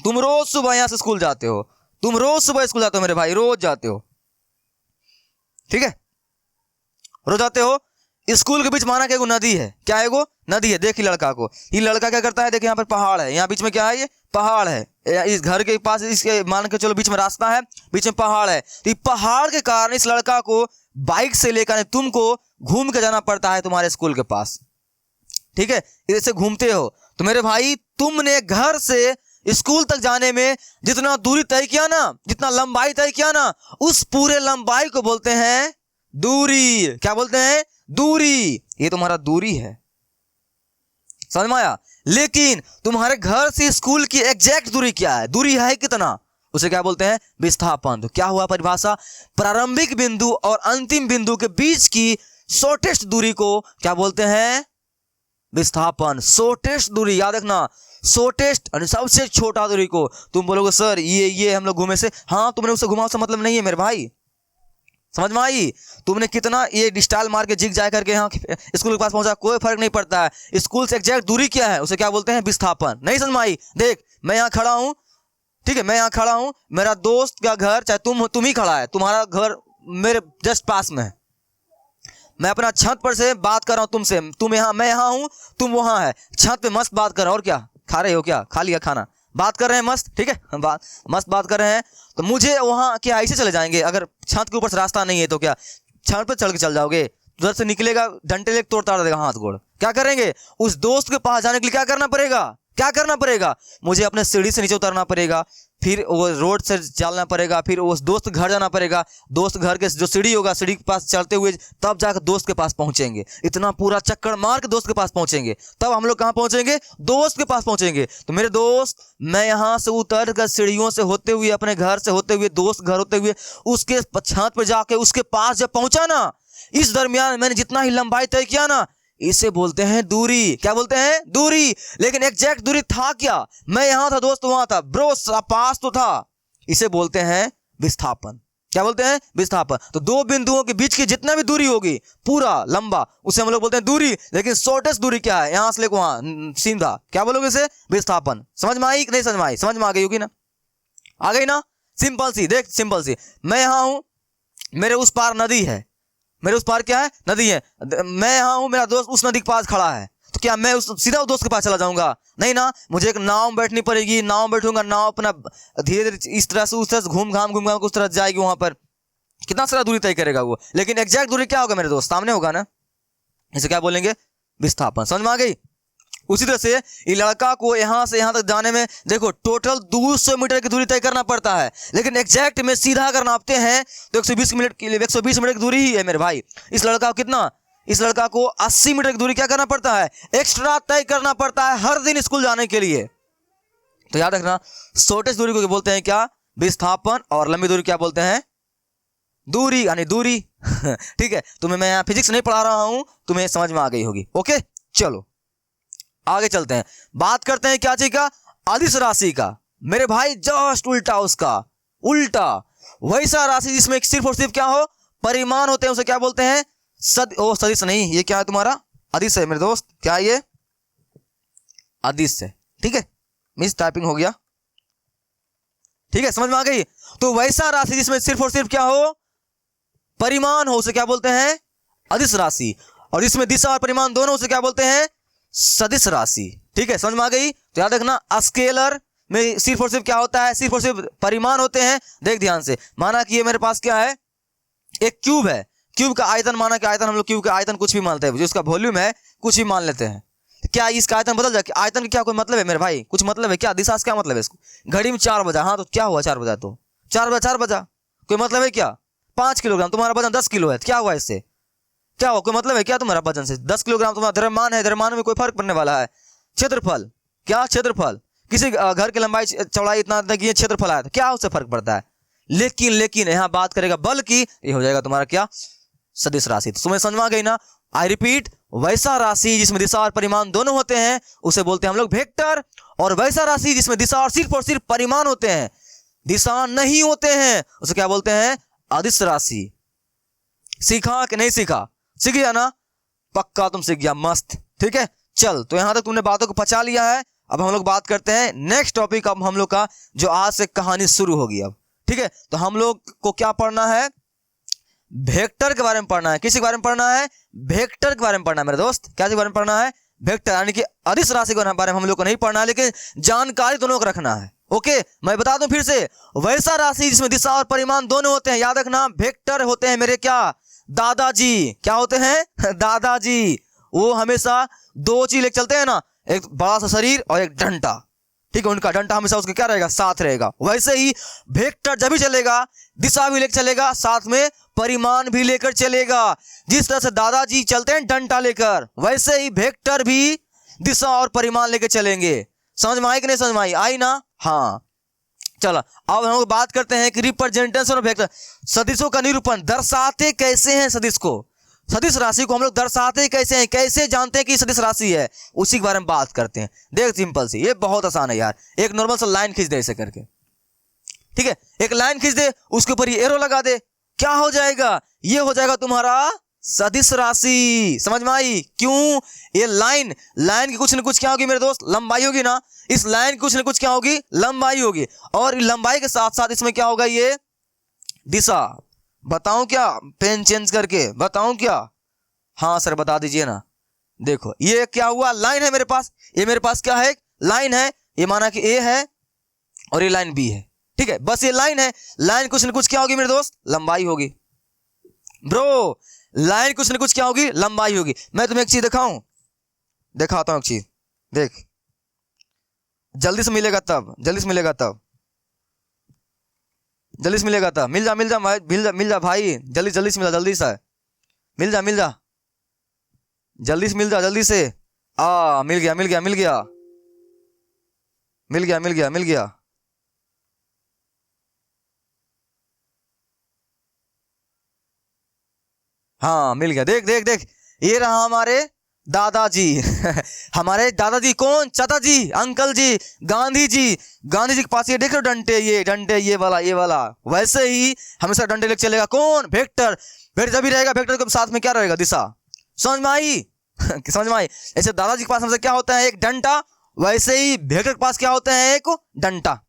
तुम रोज सुबह यहां से स्कूल जाते हो, तुम रोज सुबह स्कूल जाते हो मेरे भाई, रोज जाते हो, ठीक है, रोज जाते हो। स्कूल के बीच माना कि एगो नदी है, क्या है वो नदी है। देखिए लड़का को, ये लड़का क्या करता है, देखिए यहाँ पर पहाड़ है, यहाँ बीच में क्या है, ये पहाड़ है, इस घर के पास इसके मान के चलो बीच में रास्ता है, बीच में पहाड़ है। तो पहाड़ के कारण इस लड़का को बाइक से लेकर तुमको घूम के जाना पड़ता है तुम्हारे स्कूल के पास, ठीक है, इधर घूमते हो। तो मेरे भाई तुमने घर से स्कूल तक जाने में जितना दूरी तय किया ना, जितना लंबाई तय किया ना, उस पूरे लंबाई को बोलते हैं दूरी। क्या बोलते हैं, दूरी। ये तुम्हारा दूरी है, समझ में आया। लेकिन तुम्हारे घर से स्कूल की एग्जैक्ट दूरी क्या है, दूरी है कितना, उसे क्या बोलते हैं, विस्थापन। तो क्या हुआ परिभाषा, प्रारंभिक बिंदु और अंतिम बिंदु के बीच की शॉर्टेस्ट दूरी को क्या बोलते हैं, विस्थापन। शॉर्टेस्ट दूरी याद रखना, शॉर्टेस्ट यानी सबसे छोटा दूरी को। तुम बोलोगे सर ये हम लोग घूमे से, हाँ तुमने उसे घुमाओ से मतलब नहीं है मेरे भाई, समझ में आई। तुमने कितना ये स्टाइल मार के जिग जाए करके यहाँ स्कूल के पास पहुंचा, कोई फर्क नहीं पड़ता है। स्कूल से एग्जैक्ट दूरी क्या है, उसे क्या बोलते हैं, विस्थापन। नहीं समझ में आई। देख मैं यहाँ खड़ा हूँ, ठीक है, मैं यहाँ खड़ा हूँ, मेरा दोस्त का घर चाहे तुम ही खड़ा है, तुम्हारा घर मेरे जस्ट पास में है, मैं अपना छत पर से बात कर रहा हूँ तुमसे, तुम यहाँ, मैं यहाँ हूँ, तुम वहाँ है, छत पे मस्त बात कर रहे हो। और क्या खा रहे हो, क्या खा लिया खाना, बात कर रहे हैं मस्त, ठीक है, मस्त बात कर रहे हैं। तो मुझे वहाँ क्या ऐसे चले जाएंगे, अगर छत के ऊपर से रास्ता नहीं है तो क्या छत पे चढ़ के चल जाओगे, उधर से निकलेगा डंडे लेके तोड़ ताड़ देगा हाथ गोड़। क्या करेंगे, उस दोस्त के पास जाने के लिए क्या करना पड़ेगा, क्या करना पड़ेगा, मुझे अपने सीढ़ी से नीचे उतरना पड़ेगा, फिर वो रोड से चलना पड़ेगा, फिर उस दोस्त घर जाना पड़ेगा, दोस्त घर के जो सीढ़ी होगा सीढ़ी के पास चलते हुए तब जाकर दोस्त के पास पहुंचेंगे। इतना पूरा चक्कर मार के दोस्त के पास पहुंचेंगे, तब हम लोग कहाँ पहुंचेंगे, दोस्त के पास पहुंचेंगे। तो मेरे दोस्त, मैं यहाँ से उतर कर सीढ़ियों से होते हुए, अपने घर से होते हुए, दोस्त घर होते हुए, उसके छत पर जाके उसके पास जब पहुंचा ना, इस दरमियान मैंने जितना ही लंबाई तय किया ना, इसे बोलते हैं दूरी। क्या बोलते हैं, दूरी। लेकिन एग्जैक्ट दूरी था क्या, मैं यहां था, दोस्त वहां था, ब्रो पास तो था, इसे बोलते हैं विस्थापन। क्या बोलते हैं, विस्थापन। तो 2 बिंदुओं के बीच की जितना भी दूरी होगी पूरा लंबा, उसे हम लोग बोलते हैं दूरी। लेकिन शॉर्टेस्ट दूरी क्या है, यहां से लेकर वहां सीधा, क्या बोलोगे इसे, विस्थापन। समझ में आई कि नहीं समझ में आई, समझ में आ गई होगी ना, आ गई ना, सिंपल सी। देख सिंपल सी, मैं यहां हूं, मेरे उस पार नदी है, मेरे उस पार क्या है, नदी है, मैं यहाँ हूँ, मेरा दोस्त उस नदी के पास खड़ा है, तो क्या मैं सीधा उस दोस्त के पास चला जाऊंगा, नहीं ना, मुझे एक नाव में बैठनी पड़ेगी, नाव में बैठूंगा, नाव अपना धीरे धीरे इस तरह से उस तरह से घूम घाम उस तरह जाएगी, वहां पर कितना सारा दूरी तय करेगा वो। लेकिन एग्जैक्ट दूरी क्या होगा मेरे दोस्त, सामने होगा ना, इसे क्या बोलेंगे, विस्थापन। समझ में आ गई। उसी तरह से ये लड़का को यहाँ से यहाँ तक जाने में देखो टोटल 200 मीटर की दूरी तय करना पड़ता है, लेकिन एग्जैक्ट में सीधा अगर नापते हैं तो 120 मिनट की 120 मिनट की दूरी ही है मेरे भाई। इस लड़का को कितना इस लड़का को 80 मीटर की दूरी क्या करना पड़ता है, एक्स्ट्रा तय करना पड़ता है हर दिन स्कूल जाने के लिए। तो याद रखना, शॉर्टेस्ट दूरी को बोलते हैं क्या, विस्थापन, और लंबी दूरी क्या बोलते हैं, दूरी, यानी दूरी। ठीक है, तुम्हें मैं यहाँ फिजिक्स नहीं पढ़ा रहा हूं, तुम्हें समझ में आ गई होगी। ओके, चलो आगे चलते हैं, बात करते हैं क्या चीज का, अदिश राशि का। मेरे भाई जस्ट उल्टा, उसका उल्टा, वैसा राशि जिसमें सिर्फ और सिर्फ क्या हो, परिमाण होते हैं, उसे क्या बोलते हैं, सदिश नहीं, ये क्या है तुम्हारा, अदिश है मेरे दोस्त। क्या है ये, अदिश है। ठीक है, मिस टाइपिंग हो गया। ठीक है, समझ में आ गई। तो वैसा राशि जिसमें सिर्फ और सिर्फ क्या हो, परिमाण हो, उसे क्या बोलते हैं, अदिश राशि। और इसमें दिशा और परिमाण दोनों, उसे क्या बोलते हैं, सदिश राशि। ठीक है, समझ में आ गई। तो याद रखना, स्केलर में सिर्फ और सिर्फ क्या होता है, सिर्फ और सिर्फ परिमाण होते हैं। देख ध्यान से, माना कि ये मेरे पास क्या है, एक क्यूब है, क्यूब का आयतन, माना कि आयतन, हम लोग क्यूब का आयतन कुछ भी मानते हैं, जो उसका वॉल्यूम है कुछ भी मान लेते हैं। क्या इसका आयतन बदल जाए, आयतन का क्या कोई मतलब है मेरे भाई, कुछ मतलब है क्या, दिशा से क्या मतलब है इसको, घड़ी में 4 बजा, हाँ तो क्या हुआ 4 बजा, तो 4 बजा कोई मतलब है क्या, 5 किलोग्राम, तुम्हारा वजन 10 किलो है, क्या हुआ इससे, क्या हुआ, कोई मतलब है क्या तुम्हारा वजन से, 10 किलोग्राम तुम्हारा द्रव्यमान है, द्रव्यमान में कोई फर्क पड़ने वाला है। क्षेत्रफल, क्या क्षेत्रफल, किसी घर की लंबाई चौड़ाई इतना कि ये क्षेत्रफल आया था, क्या उससे फर्क पड़ता है। लेकिन यहाँ बात करेगा बल की, ये हो जाएगा तुम्हारा क्या, सदिश राशि। तो तुम्हें समझ में आ गई ना। आई रिपीट, वैसा राशि जिसमें दिशा और परिमाण दोनों होते हैं उसे बोलते हैं हम लोग वेक्टर, और वैसा राशि जिसमें दिशा और सिर्फ परिमाण होते हैं, दिशा नहीं होते हैं, उसे क्या बोलते हैं, अदिश राशि। सीखा कि नहीं सीखा, सीख गया ना, पक्का तुम सीख गया, मस्त। ठीक है, चल, तो यहां तक तुमने बातों को पचा लिया है। अब हम लोग बात करते हैं नेक्स्ट टॉपिक, अब हम लोग का जो आज से कहानी शुरू होगी अब। ठीक है, तो हम लोग को क्या पढ़ना है, वेक्टर के बारे में पढ़ना है। किसी के बारे में पढ़ना है, वेक्टर के बारे में पढ़ना है मेरे दोस्त। क्या के बारे में पढ़ना है, वेक्टर, यानी कि अदिश राशि के बारे में हम लोग को नहीं पढ़ना है, लेकिन जानकारी दोनों को रखना है। ओके, मैं बता दूं फिर से, वैसा राशि जिसमें दिशा और परिमाण दोनों होते हैं, याद रखना, वेक्टर होते हैं मेरे क्या, दादाजी। क्या होते हैं, दादाजी। वो हमेशा 2 चीज लेकर चलते हैं ना, एक बड़ा सा शरीर और एक डंडा। ठीक है, उनका डंडा हमेशा उसके क्या रहेगा, साथ रहेगा। वैसे ही वेक्टर जब भी चलेगा, दिशा भी लेकर चलेगा, साथ में परिमाण भी लेकर चलेगा। जिस तरह से दादाजी चलते हैं डंडा लेकर, वैसे ही वेक्टर भी दिशा और परिमाण लेकर चलेंगे। समझ में आई कि नहीं समझ में आई, आई ना, हाँ। चलो अब हम लोग बात करते हैं कि रिप्रेजेंटेशन ऑफ वेक्टर, सदिशों का निरूपण, दर्शाते कैसे हैं सदिश को, सदिश राशि को हम लोग दर्शाते कैसे हैं, कैसे जानते हैं कि सदिश राशि है, उसी के बारे में बात करते हैं। देख सिंपल सी, ये बहुत आसान है यार, एक नॉर्मल सा लाइन खींच दे ऐसे करके। ठीक है, एक लाइन खींच दे, उसके ऊपर ये एरो लगा दे, क्या हो जाएगा, ये हो जाएगा तुम्हारा सदिश राशि। समझ में आई, क्यों, ये लाइन की कुछ ना कुछ क्या होगी मेरे दोस्त, लंबाई होगी ना, इस लाइन की कुछ ना कुछ क्या होगी, लंबाई होगी, और लंबाई के साथ साथ इसमें क्या होगा, ये दिशा। बताऊं क्या, पेन चेंज करके बताऊं क्या, हाँ सर बता दीजिए ना। देखो ये क्या हुआ, लाइन है मेरे पास, ये मेरे पास क्या है, लाइन है, ये माना कि ए है और ये लाइन बी है। ठीक है, बस ये लाइन है, लाइन कुछ ना कुछ क्या होगी मेरे दोस्त, लंबाई होगी। ब्रो, लाइन कुछ ना कुछ क्या होगी, लंबाई होगी। मैं तुम्हें एक चीज दिखाऊं, दिखाता हूं एक चीज, देख, जल्दी से मिलेगा तब, जल्दी से मिलेगा तब, जल्दी से मिलेगा तब, मिल जा भाई, मिल जा भाई, जल्दी से मिल जा, जल्दी से मिल जा, जल्दी से मिल जा, जल्दी से मिल गया। हाँ मिल गया, देख, ये रहा हमारे दादाजी। हमारे दादाजी कौन, चाचा जी, अंकल जी, गांधी जी के पास ये देख रहे हो डंडे, ये वाला। वैसे ही हमेशा डंडे लेकर चलेगा कौन, वेक्टर जब भी रहेगा, वेक्टर के साथ में क्या रहेगा, दिशा। समझ में आई, समझ में आई। ऐसे दादाजी के पास हमेशा क्या होता है, एक डंडा, वैसे ही वेक्टर के पास क्या होता है, एक डंडा।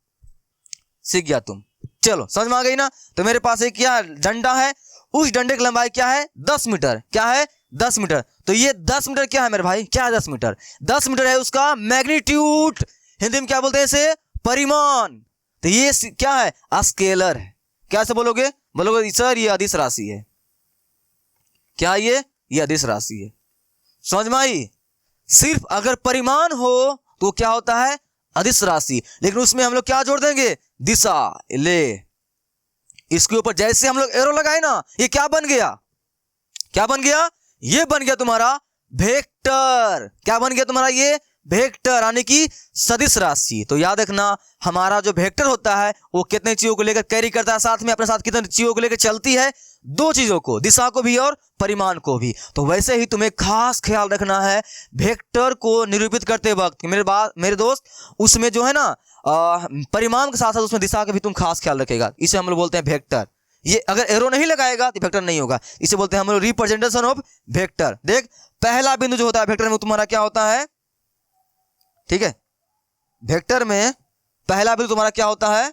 सीख गया तुम, चलो समझ में आ गई ना। तो मेरे पास एक क्या डंडा है, उस डंडे की लंबाई क्या है, 10 मीटर। क्या है, 10 मीटर। तो ये 10 मीटर क्या है मेरे भाई, क्या है 10 मीटर, 10 मीटर है उसका मैग्नीट्यूड, हिंदी में क्या बोलते हैं इसे, परिमाण। तो ये क्या है, स्केलर है। क्या से बोलोगे सर ये अदिश राशि है। क्या ये अदिश राशि है। समझ में आई। सिर्फ अगर परिमाण हो तो क्या होता है, अदिश राशि। लेकिन उसमें हम लोग क्या जोड़ देंगे, दिशा। ले इसके ऊपर जैसे हम लोग एरो लगाए ना, ये क्या बन गया, ये बन गया तुम्हारा वेक्टर। क्या बन गया तुम्हारा ये वेक्टर, यानी कि सदिश राशि। तो याद रखना हमारा जो वेक्टर होता है वो कितने चीजों को लेकर कैरी करता है, साथ में अपने साथ कितने चीजों को लेकर चलती है, दो चीजों को, दिशा को भी और परिमाण को भी। तो वैसे ही तुम्हें खास ख्याल रखना है वेक्टर को निरूपित करते वक्त मेरे दोस्त, उसमें जो है ना परिमाण के साथ साथ उसमें दिशा का भी तुम खास ख्याल रखेगा। इसे हम लोग बोलते हैं वेक्टर। ये अगर एरो नहीं लगाएगा तो वेक्टर नहीं होगा। इसे बोलते हैं हम लोग रिप्रेजेंटेशन ऑफ वेक्टर। देख पहला बिंदु जो होता है वेक्टर में तुम्हारा क्या होता है, ठीक है, वेक्टर में पहला बिंदु तुम्हारा क्या होता है,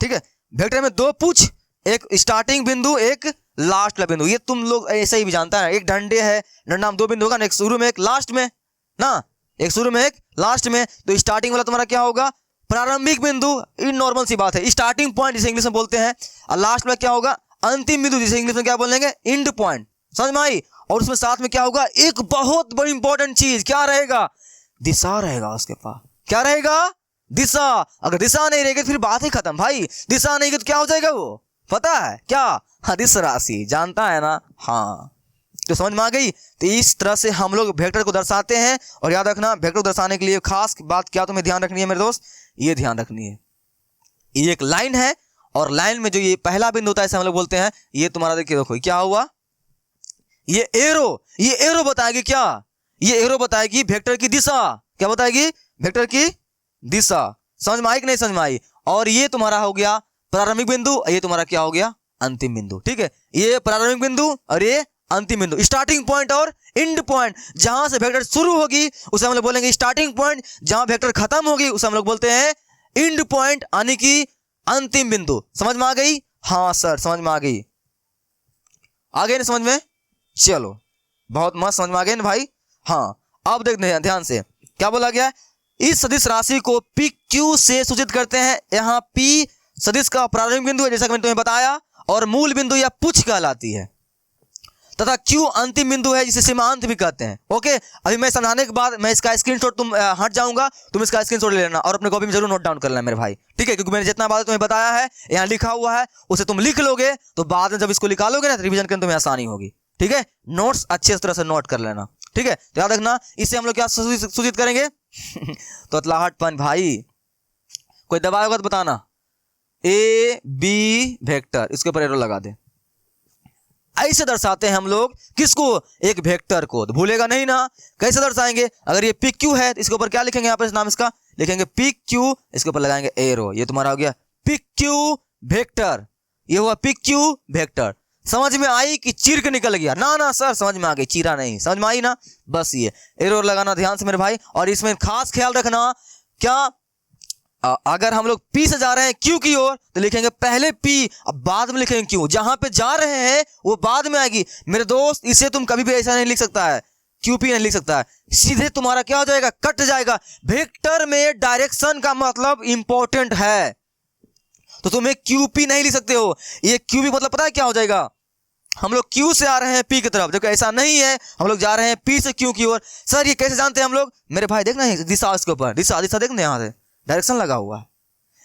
ठीक है। वेक्टर में दो पूछ, एक स्टार्टिंग बिंदु एक लास्ट वाला बिंदु। ये तुम लोग ऐसे ही भी जानता है, एक डंडे है, डंडा में दो बिंदु होगा ना, एक शुरू में एक लास्ट में ना, एक शुरू में एक लास्ट में। तो स्टार्टिंग वाला तुम्हारा क्या होगा, प्रारंभिक बिंदु, इन नॉर्मल सी बात है, स्टार्टिंग पॉइंट जिसे इंग्लिश में बोलते हैं। और लास्ट में क्या होगा, अंतिम बिंदु, जिसे इंग्लिश में क्या बोलेंगे, एंड पॉइंट। समझ में आई। और उसमें साथ में क्या होगा, एक बहुत बड़ी इंपॉर्टेंट चीज क्या रहेगा, दिशा रहेगा उसके पास। क्या रहेगा, दिशा। अगर दिशा नहीं रहेगी तो फिर बात ही खत्म भाई। दिशा नहीं तो क्या हो जाएगा वो, पता है क्या, सदिश राशि, जानता है ना। हाँ तो समझ में आ गई। तो इस तरह से हम लोग वेक्टर को दर्शाते हैं। और याद रखना वेक्टर को दर्शाने के लिए खास बात क्या तुम्हें ध्यान रखनी है मेरे दोस्त, ये ध्यान रखनी है, ये एक लाइन है और लाइन में जो ये पहला बिंदु होता है इसे हम लोग बोलते हैं, ये तुम्हारा देखिए, देखो क्या हुआ, ये एरो बताएगी क्या, ये एरो बताएगी वेक्टर की दिशा। क्या बताएगी, वेक्टर की दिशा। समझ में आई कि नहीं समझ में आई। और ये तुम्हारा हो गया प्रारंभिक बिंदु, ये तुम्हारा क्या हो गया, अंतिम बिंदु। ठीक है, ये प्रारंभिक बिंदु और ये अंतिम बिंदु, स्टार्टिंग पॉइंट और एंड पॉइंट। जहां से वेक्टर शुरू होगी उसे हम लोग बोलेंगे स्टार्टिंग पॉइंट, जहां वेक्टर खत्म होगी उसे हम लोग बोलते हैं एंड पॉइंट, यानी कि अंतिम बिंदु। समझ में आ गई। हाँ सर समझ में आ गई, आ गई ना समझ में। चलो बहुत मस्त समझ में आ गई ना भाई। हाँ अब देखते हैं ध्यान से क्या बोला गया है। इस सदिश राशि को पी क्यू से सूचित करते हैं। यहाँ पी सदिश का प्रारंभिक बिंदु है जैसा कि मैंने तुम्हें बताया, और मूल बिंदु या पुच्छ कहलाती है, तथा क्यू अंतिम बिंदु है जिसे सीमांत भी कहते हैं। ओके, अभी मैं समझाने के बाद मैं इसका स्क्रीनशॉट तुम हट जाऊंगा, तुम इसका स्क्रीनशॉट ले लेना और अपने कॉपी में जरूर नोट डाउन कर लेना मेरे भाई। ठीक है, क्योंकि मैंने जितना बात तुम्हें बताया है यहाँ लिखा हुआ है उसे तुम लिख लोगे तो बाद में जब इसको निकालोगे ना रिवीजन करने तुम्हें आसानी होगी। ठीक है, नोट्स अच्छे तरह से नोट कर लेना। ठीक है, तो याद रखना इससे हम लोग क्या सूचित करेंगे तो अतलाहटपन भाई, कोई दबाव होगा तो बताना। ए बी वेक्टर, इसके ऊपर एरो लगा दे। ऐसे दर्शाते हैं हम लोग किसको, एक वेक्टर को। तो भूलेगा नहीं ना, कैसे दर्शाएंगे। अगर ये पी क्यू है तो इसके ऊपर क्या लिखेंगे, यहाँ पर नाम इसका लिखेंगे पी क्यू, इसके ऊपर लगाएंगे एरो। ये तुम्हारा हो गया पी क्यू वेक्टर, ये हुआ पी क्यू वेक्टर। समझ में आई कि चीर के निकल गया ना, ना सर समझ में आ गई, चीरा नहीं, समझ में आई ना। बस ये एरो लगाना ध्यान से मेरे भाई। और इसमें खास ख्याल रखना क्या, अगर हम लोग पी से जा रहे हैं क्यू की ओर तो लिखेंगे पहले पी, अब बाद में लिखेंगे क्यू। जहां पे जा रहे हैं वो बाद में आएगी मेरे दोस्त। इसे तुम कभी भी ऐसा नहीं लिख सकता है, क्यू पी नहीं लिख सकता है, सीधे तुम्हारा क्या हो जाएगा, कट जाएगा। वेक्टर में डायरेक्शन का मतलब इंपॉर्टेंट है, तो तुम्हें क्यू पी नहीं लिख सकते हो। ये क्यू पी मतलब पता है क्या हो जाएगा, हम लोग क्यू से आ रहे हैं पी की तरफ, देखो ऐसा नहीं है, हम लोग जा रहे हैं पी से क्यू की ओर। सर ये कैसे जानते हैं हम लोग, मेरे भाई देखना दिशा, इसके ऊपर दिशा देखना, यहाँ से डायरेक्शन लगा हुआ है,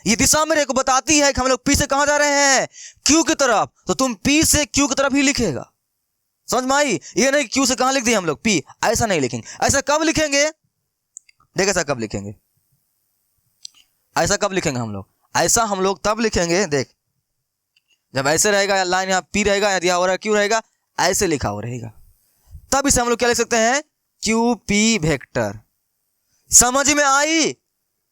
ये दिशा मेरे को बताती है कि हम लोग पी से कहां जा रहे हैं, क्यू की तरफ। तो तुम पी से क्यू की तरफ ही लिखेगा। समझ में आई। ये नहीं क्यू से कहां लिख दिए हम लोग, पी, ऐसा नहीं लिखेंगे। ऐसा कब लिखेंगे, देख ऐसा कब लिखेंगे, ऐसा कब लिखेंगे हम लोग, ऐसा हम लोग तब लिखेंगे, देख जब ऐसे रहेगा, लाइन यहाँ पी रहेगा, या दिया हो रहा है क्यू रहेगा, ऐसे लिखा हो रहेगा, तब इसे हम लोग क्या लिख सकते हैं, क्यू पी वेक्टर। समझ में आई,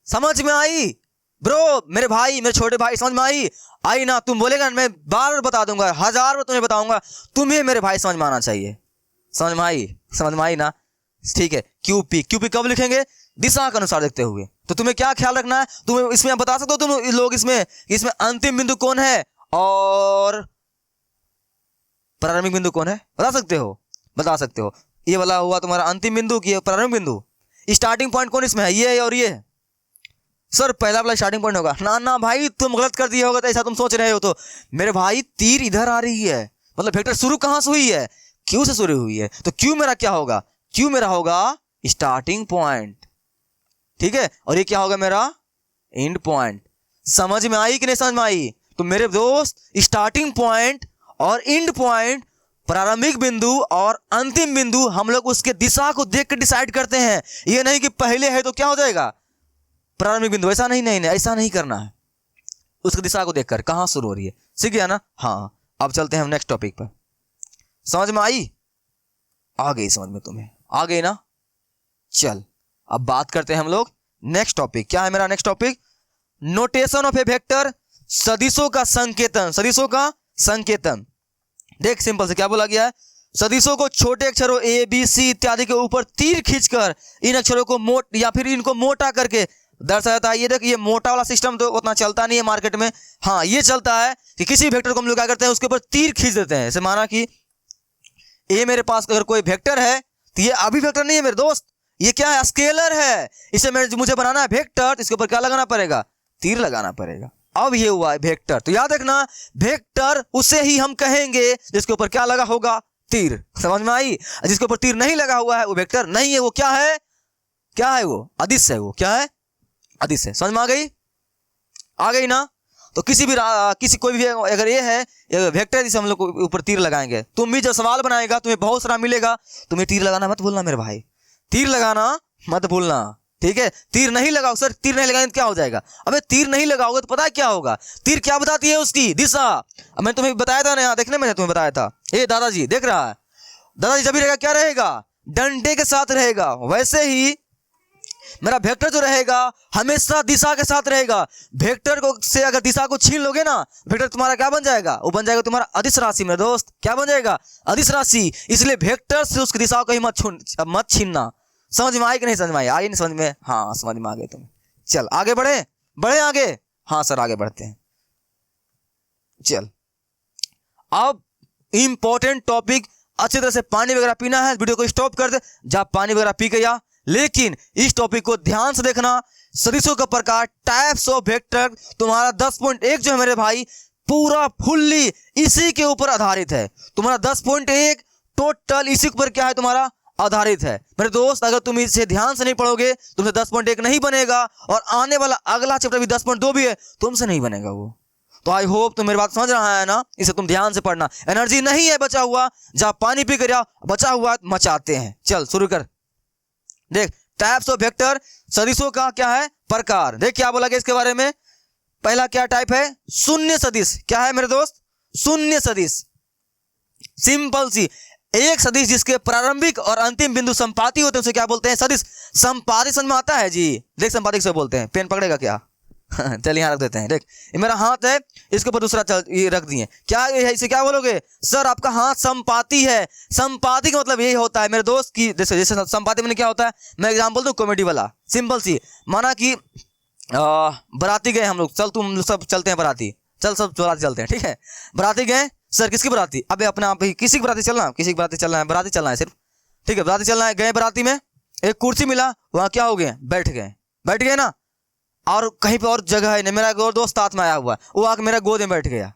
समझ में आई ब्रो, मेरे भाई, मेरे छोटे भाई, समझ में आई ना। तुम बोलेगा मैं बार बार बता दूंगा, 1000 बार तुम्हें बताऊंगा, तुम्हें मेरे भाई समझ में आना चाहिए। समझ में आई ना। ठीक है, क्यू पी कब लिखेंगे, दिशा के अनुसार देखते हुए। तो तुम्हें क्या ख्याल रखना है, तुम्हें इसमें बता सकते हो तुम लोग इसमें अंतिम बिंदु कौन है और प्रारंभिक बिंदु कौन है, बता सकते हो। ये वाला हुआ तुम्हारा अंतिम बिंदु की प्रारंभिक बिंदु। स्टार्टिंग पॉइंट कौन इसमें है, ये है और ये है। सर पहला वाला स्टार्टिंग पॉइंट होगा, ना ना भाई तुम गलत कर दिया होगा, तो ऐसा तुम सोच रहे हो। तो मेरे भाई तीर इधर आ रही है, मतलब वेक्टर शुरू कहां से हुई है, क्यू से शुरू हुई है। तो क्यू मेरा क्या होगा, क्यू मेरा होगा स्टार्टिंग पॉइंट। ठीक है, और ये क्या होगा मेरा एंड पॉइंट। समझ में आई कि नहीं समझ में आई। तो मेरे दोस्त स्टार्टिंग पॉइंट और एंड पॉइंट प्रारंभिक बिंदु और अंतिम बिंदु हम लोग उसके दिशा को देख कर डिसाइड करते हैं। ये नहीं कि पहले है तो क्या हो जाएगा प्रारंभिक बिंदु, ऐसा नहीं, नहीं नहीं ऐसा नहीं करना है। उसकी दिशा को देखकर कहाँ शुरू हो रही है, सीख गया ना। हाँ, अब चलते हैं हम नेक्स्ट टॉपिक पर। समझ में आई? आ गई समझ में तुम्हें? आ गई ना। चल अब बात करते हैं हम लोग नेक्स्ट टॉपिक। क्या है मेरा next topic? Notation of a vector, सदिशों का संकेतन। सदिशों का संकेतन। देख सिंपल से क्या बोला गया है, सदिशों को छोटे अक्षरों ए बी सी इत्यादि के ऊपर तीर खींचकर इन अक्षरों को या फिर इनको मोटा करके दर्शाया जाता है। ये देख, ये मोटा वाला सिस्टम तो उतना चलता नहीं है मार्केट में। हाँ, ये चलता है कि किसी वेक्टर को हम लोग क्या करते हैं, उसके ऊपर तीर खींच देते हैं। जैसे माना कि ए मेरे पास अगर कोई वेक्टर है तो ये अभी वेक्टर नहीं है मेरे दोस्त, ये क्या है, स्केलर है। इसे मुझे बनाना है वेक्टर, तो इसके ऊपर क्या लगाना पड़ेगा, तीर लगाना पड़ेगा। अब ये हुआ है वेक्टर। तो याद रखना, वेक्टर उसे ही हम कहेंगे जिसके ऊपर क्या लगा होगा, तीर। समझ में आई? जिसके ऊपर तीर नहीं लगा हुआ है वो वेक्टर नहीं है। वो क्या है, क्या है वो, अदिश है। वो क्या है, अदिश है। समझ में आ गई? आ गई ना। तो किसी कोई भी अगर ये है वेक्टर जिसे हम लोग ऊपर तीर लगाएंगे, तुम भी जब सवाल बनाएगा तुम्हें बहुत सारा मिलेगा, तुम्हें तीर लगाना मत भूलना मेरे भाई, तीर लगाना मत भूलना, ठीक है। तीर नहीं लगाओ सर, तीर नहीं लगाएंगे तो क्या हो जाएगा? अबे तीर नहीं लगाओगे तो पता है क्या होगा, तीर क्या बताती है, उसकी दिशा। अब मैंने तुम्हें बताया था ना, यहाँ देखने मैंने तुम्हें बताया था, ये दादाजी देख रहा है, दादाजी जब भी रहेगा क्या रहेगा, डंडे के साथ रहेगा। वैसे ही मेरा वेक्टर जो रहेगा हमेशा दिशा के साथ रहेगा। वेक्टर को से अगर दिशा को छीन लोगे ना, वेक्टर तुम्हारा क्या बन जाएगा, वो बन जाएगा तुम्हारा अदिश राशि मेरे दोस्त। क्या बन जाएगा, अदिश राशि। इसलिए वेक्टर से उसकी दिशा को ही मत छीनना। समझ में आई कि नहीं समझ में आई? आई नहीं समझ में? हाँ समझ में आ गए तुम। चल आगे बढ़े आगे। हाँ सर आगे बढ़ते हैं। चल अब इंपॉर्टेंट टॉपिक, अच्छी तरह से पानी वगैरह पीना है, वीडियो को स्टॉप कर दे, जा पानी वगैरह पी के आ। लेकिन इस टॉपिक को ध्यान से देखना। सदिशों का प्रकार, टाइप्स ऑफ वेक्टर, तुम्हारा 10.1 जो है मेरे भाई पूरा फुल्ली इसी के ऊपर आधारित है। तुम्हारा 10.1 टोटल इसी के ऊपर क्या है, तुम्हारा आधारित है मेरे दोस्त। अगर तुम इसे ध्यान से नहीं पढ़ोगे तुमसे 10.1 नहीं बनेगा, और आने वाला अगला चैप्टर भी 10.2 भी है, तुमसे नहीं बनेगा वो। तो आई होप तुम मेरी बात समझ रहा है ना। इसे तुम ध्यान से पढ़ना। एनर्जी नहीं है बचा हुआ, जा पानी पी कर, बचा हुआ मचाते हैं। चल शुरू कर। देख टाइप्स ऑफ वेक्टर, सदिशों का क्या है, प्रकार। देख क्या बोला गया इसके बारे में। पहला क्या टाइप है, शून्य सदिश। क्या है मेरे दोस्त, शून्य सदिश। सिंपल सी एक सदिश जिसके प्रारंभिक और अंतिम बिंदु संपाती होते हैं उसे क्या बोलते हैं, सदिश। संपाती समझ में आता है जी। देख संपाती से बोलते हैं, पेन पकड़ेगा क्या चल यहाँ रख देते हैं। देख ये मेरा हाथ है, इसके ऊपर दूसरा ये रख दिए, क्या इसे क्या बोलोगे, सर आपका हाथ संपाती है। संपाती का मतलब यही होता है मेरे दोस्त की, जैसे संपाती में क्या होता है, मैं एग्जाम्पल दूं कॉमेडी वाला। सिंपल सी, माना कि बराती गए हम लोग, चल तुम सब चलते हैं बराती, चल सब बराती चलते हैं, ठीक है। बराती गए, सर किसकी बराती, अबे अपने आप ही किसी की बराती चलना, किसी की बराती चलना है, बराती चलना है सिर्फ, ठीक है बराती चलना है। गए बराती में, एक कुर्सी मिला, वहाँ क्या हो गए, बैठ गए ना। और कहीं पे और जगह है नहीं, मेरा एक और दोस्त साथ में आया हुआ, वो आके मेरा गोद में बैठ गया,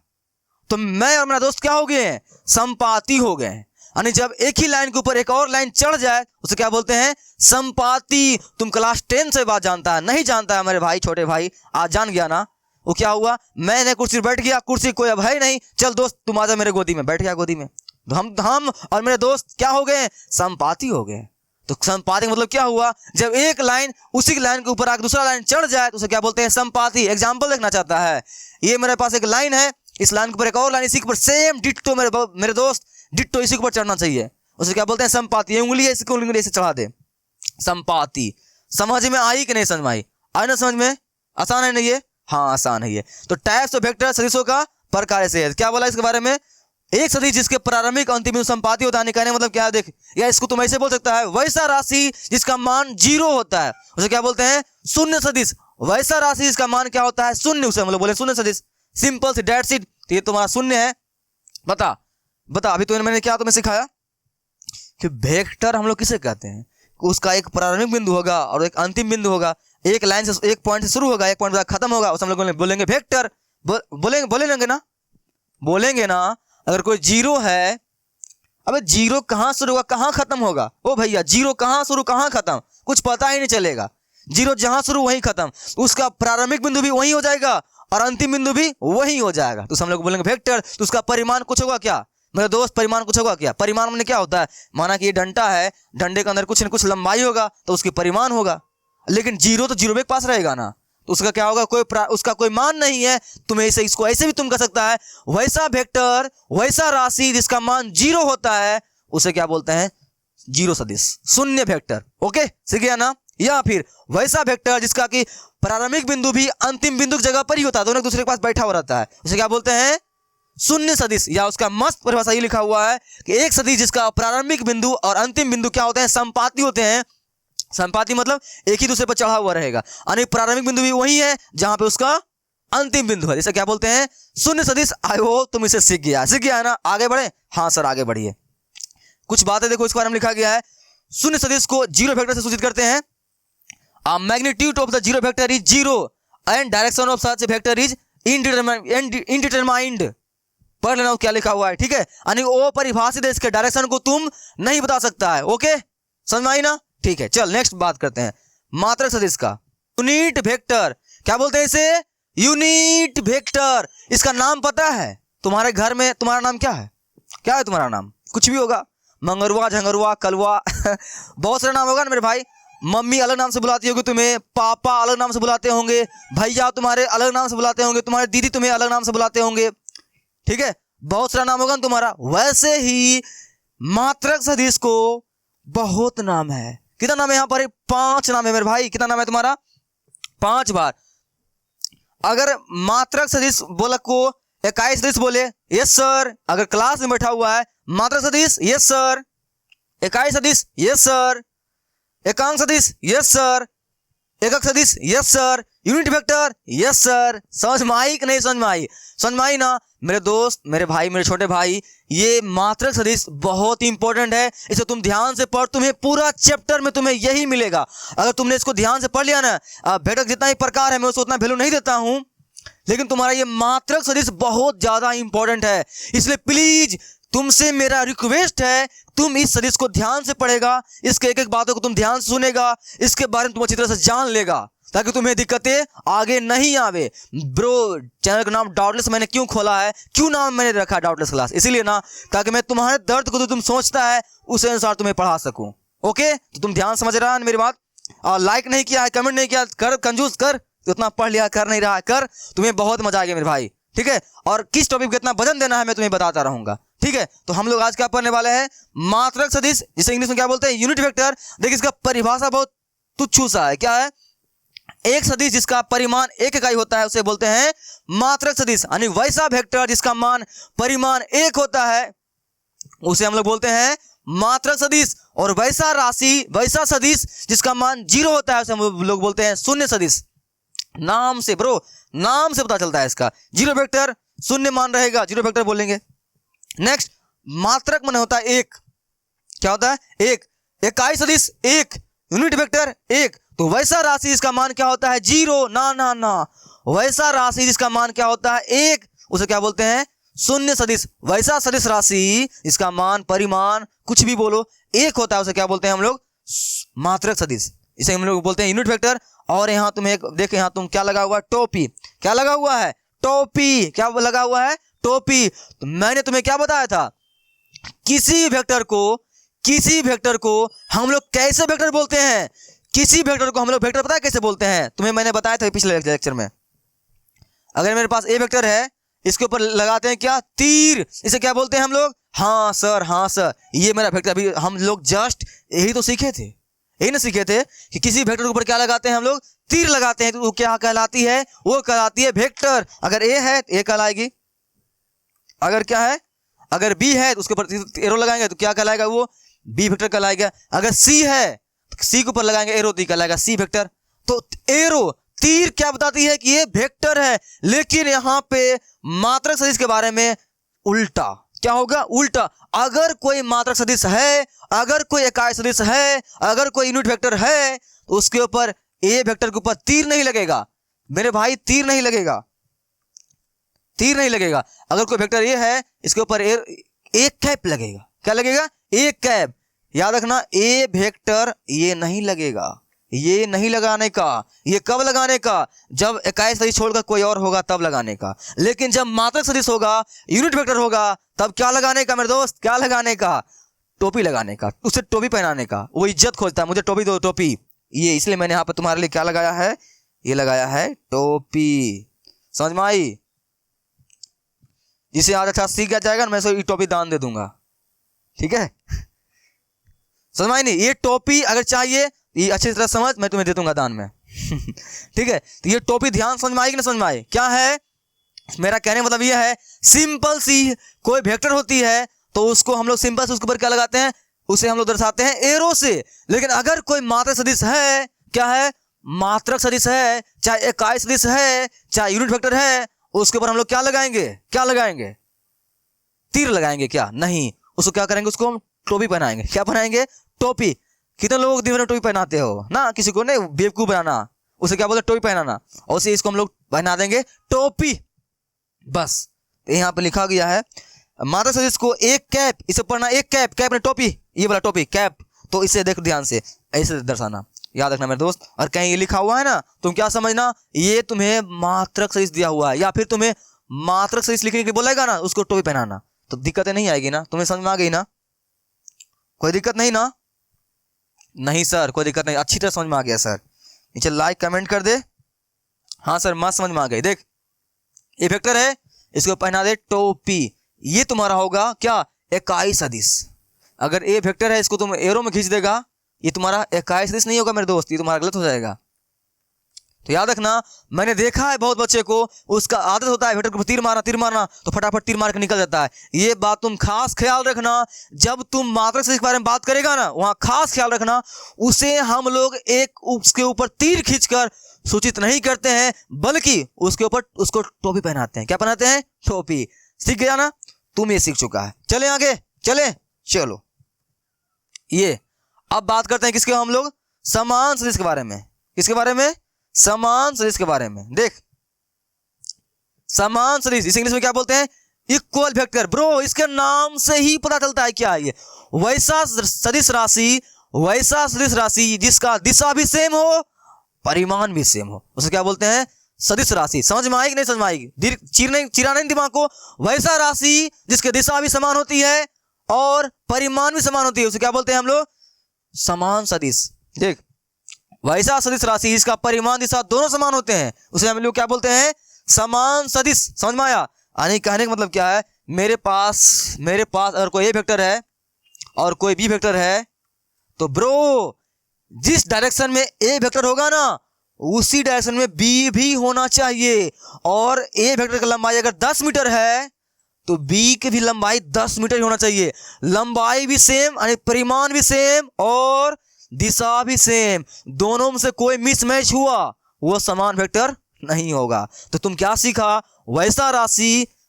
तो मैं और मेरा दोस्त क्या हो गए हैं, संपाती हो गए हैं। यानी जब एक ही लाइन के ऊपर एक और लाइन चढ़ जाए उसे क्या बोलते हैं, संपाती। तुम क्लास 10 से बात जानता है, नहीं जानता है मेरे भाई, छोटे भाई आज जान गया ना। वो क्या हुआ, मैंने कुर्सी बैठ गया, कुर्सी कोई अब है नहीं, चल दोस्त तुम आजा मेरे गोदी में, बैठ गया गोदी में। तो हम और मेरे दोस्त क्या हो गए, संपाती हो गए। तो संपाती मतलब क्या हुआ, जब एक लाइन उसी की लाइन के ऊपर आकर दूसरा लाइन चढ़ जाए तो उसे क्या बोलते हैं, संपाती। एग्जांपल देखना चाहता है, ये मेरे पास एक लाइन है, इस लाइन के ऊपर एक और लाइन, इसी के ऊपर सेम डिट्टो मेरे दोस्त डिट्टो इसी के ऊपर चढ़ना चाहिए, उसे क्या बोलते हैं, संपाती। ये उंगली है, इसकी उंगली ऐसे चढ़ा दे, संपाती। समझ में आई कि नहीं समझ में आई? आई ना समझ में? आसान है नहीं ये? हाँ आसान है ये। तो टाइप्स ऑफ वेक्टर, सदिशों का प्रकार से है। क्या बोला इसके बारे में, एक सदिश जिसके प्रारंभिक अंतिम बिंदु संपाती होता है। कहने मतलब क्या है, देख या इसको तुम ऐसे बोल सकता है, वैसा राशि जिसका मान 0 होता है उसे क्या बोलते हैं, शून्य सदिश। वैसा राशि जिसका मान क्या होता है, शून्य, उसे हम लोग बोले शून्य सदिश। सिंपल सी डेट्स इट। तो ये तुम्हारा शून्य है। बता अभी तो मैंने क्या तुम्हें सिखाया कि वेक्टर हम लोग किसे कहते हैं, उसका एक प्रारंभिक बिंदु होगा और एक अंतिम बिंदु होगा, एक लाइन से एक पॉइंट से शुरू होगा, एक पॉइंट से खत्म होगा, उसे हम लोग बोलेंगे वेक्टर। बोलेंगे ना। अगर कोई 0 है, अबे 0 कहाँ शुरू होगा कहाँ खत्म होगा, ओ भैया 0 कहाँ शुरू कहाँ खत्म कुछ पता ही नहीं चलेगा। 0 जहां शुरू वहीं खत्म, उसका प्रारंभिक बिंदु भी वहीं हो जाएगा और अंतिम बिंदु भी वहीं हो जाएगा, तो हम लोग बोलेंगे वेक्टर। तो उसका परिमाण कुछ होगा क्या, मेरे दोस्त परिमाण कुछ होगा क्या? परिमाण में क्या होता है, माना कि ये डंडा है, डंडे के अंदर कुछ न कुछ लंबाई होगा तो उसकी परिमाण होगा, लेकिन जीरो तो जीरो के पास रहेगा ना, तो उसका क्या होगा, उसका कोई मान नहीं है। तुम्हें इसे इसको ऐसे भी तुम कह सकता है, वैसा वेक्टर वैसा राशि जिसका मान जीरो होता है उसे क्या बोलते हैं, जीरो सदिश, शून्य वेक्टर। ओके, सीख गया ना? या फिर वैसा वेक्टर जिसका कि प्रारंभिक बिंदु भी अंतिम बिंदु की जगह पर ही होता है, दोनों एक दूसरे के पास बैठा हुआ रहता है, उसे क्या बोलते हैं, शून्य सदिश। या उसका मस्त परिभाषा ये लिखा हुआ है कि एक सदिश जिसका प्रारंभिक बिंदु और अंतिम बिंदु क्या होते हैं, संपाती होते हैं। संपाती मतलब एक ही दूसरे पर चढ़ा हुआ रहेगा, यानी प्रारंभिक बिंदु भी वही है जहां पे उसका अंतिम बिंदु है, जिसे क्या बोलते हैं, शून्य सदिश। आई होप तुम इसे सीख गया है ना? आगे बढ़े? हाँ सर आगे बढ़िए। कुछ बातें देखो, इस बारे में लिखा गया है, शून्य सदिश को जीरो वेक्टर से सूचित करते हैं। Magnitude of the zero vector is zero and direction of such vector is indeterminate. पढ़ लेना क्या लिखा हुआ है, ठीक है? यानी वो परिभाषित है, इसके डायरेक्शन को तुम नहीं बता सकता है। ओके, समझ में आई ना? ठीक है, चल नेक्स्ट बात करते हैं मात्रक सदिश का। यूनिट वेक्टर, क्या बोलते हैं इसे, यूनिट वेक्टर। इसका नाम पता है तुम्हारे घर में? तुम्हारा नाम क्या है? क्या है तुम्हारा नाम? कुछ भी होगा, मंगरुआ, झंगरुआ, कलवा बहुत सारे नाम होगा ना मेरे भाई। मम्मी अलग नाम से बुलाती होगी तुम्हें, पापा अलग नाम से बुलाते होंगे, भैया तुम्हारे अलग नाम से बुलाते होंगे, तुम्हारे दीदी तुम्हें अलग नाम से बुलाते होंगे, ठीक है? बहुत सारा नाम होगा ना तुम्हारा। वैसे ही मात्रक सदिश को बहुत नाम है। कितना नाम है यहाँ पर? 5 नाम है मेरे भाई। कितना नाम है तुम्हारा? 5 बार। अगर मात्रक सदिश बोला को इकाई सदिश बोले, यस सर। अगर क्लास में बैठा हुआ है, मात्रक सदिश, यस सर। इकाई सदिश, यस सर। एकांक सदिश, यस सर। एकक सदिश, yes sir. Unit vector, yes sir. समझ में आई कि नहीं समझ में आई? समझ में आई ना मेरे दोस्त, मेरे भाई, मेरे छोटे भाई? ये मात्रक सदिश बहुत इंपॉर्टेंट है, इसे तुम ध्यान से पढ़, तुम्हें पूरा चैप्टर में तुम्हें यही मिलेगा। अगर तुमने इसको ध्यान से पढ़ लिया ना, भेटक जितना ही प्रकार है मैं उसको उतना वैल्यू नहीं देता हूं, लेकिन तुम्हारा ये मात्रक सदिश बहुत ज्यादा इंपॉर्टेंट है। इसलिए प्लीज तुमसे मेरा रिक्वेस्ट है, तुम इस सदिश को ध्यान से पढ़ेगा, इसके एक एक बातों को तुम ध्यान से सुनेगा, इसके बारे में तुम अच्छी तरह से जान लेगा, ताकि तुम्हें दिक्कतें आगे नहीं आवे। ब्रो, चैनल का नाम डाउटलेस मैंने क्यों खोला है, क्यों नाम मैंने रखा है डाउटलेस क्लास? इसीलिए ना, ताकि मैं तुम्हारे दर्द को जो तुम सोचता है उस अनुसार तुम्हें पढ़ा सकूं। ओके, तो तुम ध्यान समझ रहा है मेरी बात? और लाइक नहीं किया है, कमेंट नहीं किया, कर कंजूस कर, उतना पढ़ लिया, कर नहीं रहा है कर, तुम्हें बहुत मजा आएगा मेरे भाई, ठीक है? और किस टॉपिक को कितना वजन देना है मैं तुम्हें बताता रहूंगा, ठीक है? तो हम लोग आज क्या पढ़ने वाले हैं, मात्रक सदिश, जिसे इंग्लिश में क्या बोलते हैं, यूनिट वेक्टर। देखिए इसका परिभाषा बहुत तुच्छ सा है। क्या है? एक सदिश जिसका परिमाण एक इकाई होता है उसे बोलते हैं मात्रक सदिश, यानी वैसा वेक्टर जिसका मान परिमाण 1 होता है उसे हम लोग बोलते हैं मात्रक सदिश। और वैसा राशि, वैसा सदिश जिसका मान 0 होता है उसे हम लोग बोलते हैं शून्य सदिश। नाम से ब्रो, नाम से पता चलता है इसका, जीरो वेक्टर, शून्य मान रहेगा, जीरो वेक्टर बोलेंगे। नेक्स्ट, मात्रक मन होता है 1। क्या होता है? 1। इकाई सदिश 1, यूनिट वेक्टर 1। तो वैसा राशि जिसका मान क्या होता है, 0। ना ना ना, वैसा राशि जिसका मान क्या होता है, 1, उसे क्या बोलते हैं, शून्य सदिश। वैसा सदिश राशि जिसका मान परिमाण कुछ भी बोलो 1 होता है उसे क्या बोलते हैं हम लोग, मात्रक सदिश। इसे हम लोग बोलते हैं यूनिट वेक्टर। और यहाँ तुम एक देखे, यहाँ तुम क्या लगा हुआ है, टोपी। क्या लगा हुआ है? टोपी। क्या लगा हुआ है? टोपी। तो मैंने तुम्हें क्या बताया था, किसी वेक्टर को हम लोग कैसे वेक्टर बोलते हैं, किसी वेक्टर को हम लोग वेक्टर पता है कैसे बोलते हैं? तुम्हें मैंने बताया था पिछले लेक्चर में। अगर मेरे पास ए वेक्टर है, इसके ऊपर लगाते हैं क्या, तीर, इसे क्या बोलते हैं हम लोग? हाँ सर, हाँ सर, ये मेरा वेक्टर। अभी हम लोग जस्ट यही तो सीखे थे, यही ना सीखे थे कि किसी वेक्टर के ऊपर क्या लगाते हैं हम लोग, तीर लगाते हैं, तो वो क्या कहलाती है, वो कहलाती है वेक्टर। अगर ए है तो ए कहलाएगी, अगर क्या है, अगर बी है तो उसके ऊपर एरो लगाएंगे तो क्या कहलाएगा, वो बी वेक्टर कहलाएगा। अगर सी है तो सी के ऊपर लगाएंगे एरो तो कहलाएगा सी वेक्टर। तो एरो, तीर क्या बताती है कि ये वेक्टर है। लेकिन यहाँ पे मात्रक सदिश के बारे में उल्टा, क्या होगा, उल्टा। अगर कोई मात्रक सदिश है, अगर कोई इकाई सदिश है, अगर कोई यूनिट वेक्टर है, तो उसके ऊपर ए वेक्टर के ऊपर तीर नहीं लगेगा मेरे भाई, तीर नहीं लगेगा, तीर नहीं लगेगा। अगर कोई वेक्टर ए है, इसके ऊपर एक कैप लगेगा। क्या लगेगा? एक कैप। याद रखना, ए वेक्टर ये नहीं लगेगा, ये नहीं लगाने का। ये कब लगाने का? जब इकाई सदिश छोड़कर कोई और होगा तब लगाने का। लेकिन जब मात्रक सदिश होगा, यूनिट वेक्टर होगा, तब क्या लगाने का मेरे दोस्त? क्या लगाने का? टोपी लगाने का, उसे टोपी पहनाने का। वो इज्जत खोजता है, मुझे टोपी दो, टोपी। ये इसलिए मैंने यहाँ पर तुम्हारे लिए क्या लगाया है? ये लगाया है टोपी। समझ में आई? जिसे आज अच्छा सीख गया जाएगा ना, मैं ये टोपी दान दे दूंगा। ठीक है, समझ में आई नहीं? ये टोपी अगर चाहिए, ये अच्छी तरह समझ, मैं तुम्हें दे दूंगा दान में। ठीक है, तो ये टोपी ध्यान समझ में आई कि नहीं समझ में आई? क्या है मेरा कहने मतलब ये है, सिंपल सी कोई वेक्टर होती है तो उसको हम लोग सिंपल से उसके ऊपर क्या लगाते हैं? उसे हम लोग दर्शाते हैं एरो से। लेकिन अगर कोई मात्रक सदिश है, क्या है? मात्रक सदिश है, चाहे इकाई सदिश है, चाहे यूनिट वेक्टर है, उसके ऊपर हम लोग क्या लगाएंगे? क्या लगाएंगे? तीर लगाएंगे क्या? नहीं, उसको क्या करेंगे? उसको हम टोपी पहनाएंगे। क्या पहनाएंगे? टोपी। कितने लोग दिन भर टोपी पहनाते हो ना? किसी को नहीं बेवकूफ बनाना, उसे क्या बोलते? टोपी पहनाना। और उसे इसको हम लोग पहना देंगे टोपी, बस। तो यहाँ पे लिखा गया है मात्रक सदिश को एक कैप, इसे पढ़ना एक कैप, कैप ने टोपी, ये वाला टोपी कैप। तो इसे देखो ध्यान से, ऐसे दर्शाना, याद रखना मेरे दोस्त। और कहीं ये लिखा हुआ है ना, तुम क्या समझना, ये तुम्हें मात्रक सदिश दिया हुआ है, या फिर तुम्हें मात्रक सदिश लिखने के लिए बोलेगा ना, उसको टोपी पहनाना, तो दिक्कतें नहीं आएगी ना? तुम्हें समझ में आ गई ना? कोई दिक्कत नहीं ना? नहीं सर, कोई दिक्कत नहीं, अच्छी तरह समझ में आ गया सर। नीचे लाइक कमेंट कर दे। हाँ सर, मस्त समझ में आ गई। देख, ये वेक्टर है, इसको पहना दे टोपी। ये तुम्हारा होगा क्या? इकाई सदिश। अगर ए वेक्टर है, इसको तुम एरो में खींच देगा, ये तुम्हारा इकाई सदिश नहीं होगा मेरे दोस्त, ये तुम्हारा गलत हो जाएगा। तो याद रखना, मैंने देखा है बहुत बच्चे को, उसका आदत होता है वेक्टर को तीर मारना, तो फटाफट तीर मार के निकल जाता है। ये बात तुम खास ख्याल रखना, जब तुम मात्रक सदिश के बारे में बात करेगा ना, वहां खास ख्याल रखना, उसे हम लोग एक उसके ऊपर तीर खींचकर सूचित नहीं करते हैं, बल्कि उसके ऊपर उसको टोपी पहनाते हैं। क्या पहनाते हैं? टोपी। सीख गया ना? तुम ये सीख चुका है। चले आगे, चले, चलो। ये अब बात करते हैं किसके? हम लोग समान सदिश के बारे में। किसके बारे में? समान सदिश के बारे में। देख, समान सदिश इसे इंग्लिश में क्या बोलते हैं? Equal vector. ब्रो, इसके नाम से ही पता चलता है क्या है ये। वैसा सदिश राशि जिसका दिशा भी सेम हो, परिमाण भी सेम हो, उसे क्या बोलते हैं? सदिश राशि। समझ में आएगी नहीं समझ में आएगी? चिरा नहीं दिमाग को। वैसा राशि जिसकी दिशा भी समान होती है और परिमाण भी समान होती है, उसे क्या बोलते हैं हम लोग? समान सदिश। देख, वैसा सदिश राशि जिसका परिमाण दिशा दोनों समान होते हैं, उसे हम लोग क्या बोलते हैं? समान सदिश। समझ में आया? यानी कहने का मतलब क्या है, मेरे पास अगर कोई ए वेक्टर है और कोई बी वेक्टर है, तो ब्रो जिस डायरेक्शन में ए वेक्टर होगा ना, उसी डायरेक्शन में बी भी होना चाहिए। और ए वेक्टर की लंबाई अगर 10 मीटर है, तो बी की भी लंबाई 10 मीटर ही होना चाहिए। लंबाई भी सेम, यानी परिमाण भी सेम और दिशा भी सेम। दोनों में से कोई मिसमैच हुआ, वो समान वेक्टर नहीं होगा। तो तुम क्या सीखा?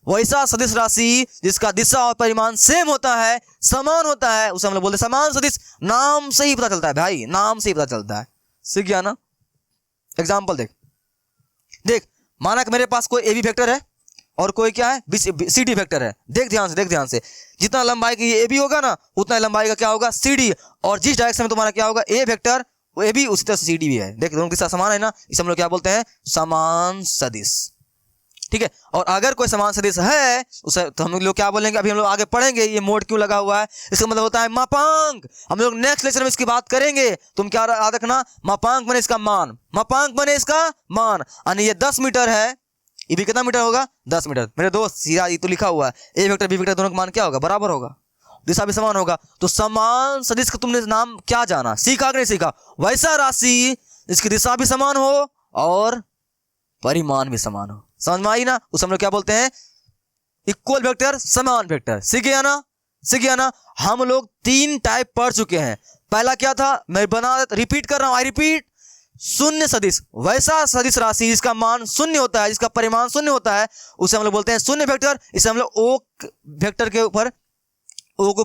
वैसा सदिश राशि जिसका दिशा और परिमाण सेम होता है, समान होता है, उसे हम लोग बोलते हैं समान सदिश। नाम से ही पता चलता है भाई, नाम से ही पता चलता है। सीख गया ना? एग्जाम्पल देख, माना कि मेरे पास कोई ए बी वेक्टर है और कोई क्या है? सी डी वेक्टर है। देख ध्यान से, जितना लंबाई की ए बी होगा ना, उतना लंबाई का क्या होगा? C D. और जिस डायरेक्शन में तुम्हारा क्या होगा? ए वेक्टर, वो ए बी, उसी तरह सी डी भी है। देख, दोनों के साथ समान है ना, इसे हम लोग क्या बोलते हैं? समान सदिश। ठीक है, और अगर कोई समान सदिश है उसे तो हम लोग क्या बोलेंगे? अभी हम लोग आगे पढ़ेंगे ये मोड क्यों लगा हुआ है। इसका मतलब होता है मापांक। हम लोग नेक्स्ट लेक्चर में इसकी बात करेंगे। तुम क्या याद रखना, मापांक बने इसका मान, मापांक बने इसका मान। यानी ये 10 मीटर है, ये भी कितना मीटर होगा? 10 मीटर। मेरे दोस्त सीधा ये तो लिखा हुआ है, ए वेक्टर बी वेक्टर दोनों का मान क्या होगा? बराबर होगा, दिशा भी समान होगा। तो समान सदिश का तुमने नाम क्या जाना? सीखा कि नहीं सीखा? वैसा राशि जिसकी दिशा भी समान हो और परिमाण भी समान हो। समझ में आई ना? उस हम लोग क्या बोलते हैं? इक्वल वेक्टर, समान वेक्टर। सीख गया ना? हम लोग 3 टाइप पढ़ चुके हैं। पहला क्या था? मैं रिपीट कर रहा हूं, आई रिपीट। शून्य सदिश, वैसा सदिश राशि जिसका मान शून्य होता है, जिसका परिमाण शून्य होता है, उसे हम लोग बोलते हैं शून्य वेक्टर। इसे हम लोग ओ वेक्टर के ऊपर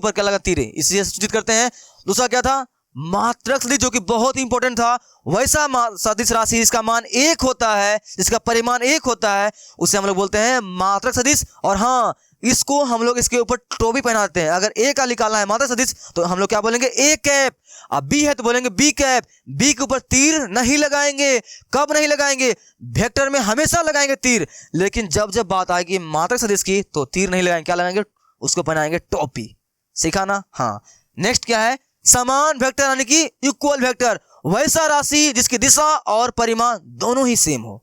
क्या लगा? तीर, इसलिए सूचित करते हैं। दूसरा क्या था? मात्रक सदिश, जो कि बहुत इंपॉर्टेंट था। वैसा सदिश राशि जिसका मान 1 होता है, जिसका परिमाण 1 होता है, उसे हम लोग बोलते हैं मात्रक सदिश। और हाँ, इसको हम लोग इसके ऊपर टोपी पहनाते हैं। अगर ए का निकालना है मात्रा सदिश तो हम लोग क्या बोलेंगे, ए कैप। अब बी है तो बोलेंगे बी कैप। बी के ऊपर तीर नहीं लगाएंगे। कब नहीं लगाएंगे, वेक्टर में हमेशा लगाएंगे तीर, लेकिन जब जब बात आएगी मात्रा सदिश की तो तीर नहीं लगाएंगे। क्या लगाएंगे, उसको पहनाएंगे टोपी। सीखा ना। हाँ, नेक्स्ट क्या है, समान वेक्टर यानी कि इक्वल वेक्टर, वैसा राशि जिसकी दिशा और परिमाण दोनों ही सेम हो।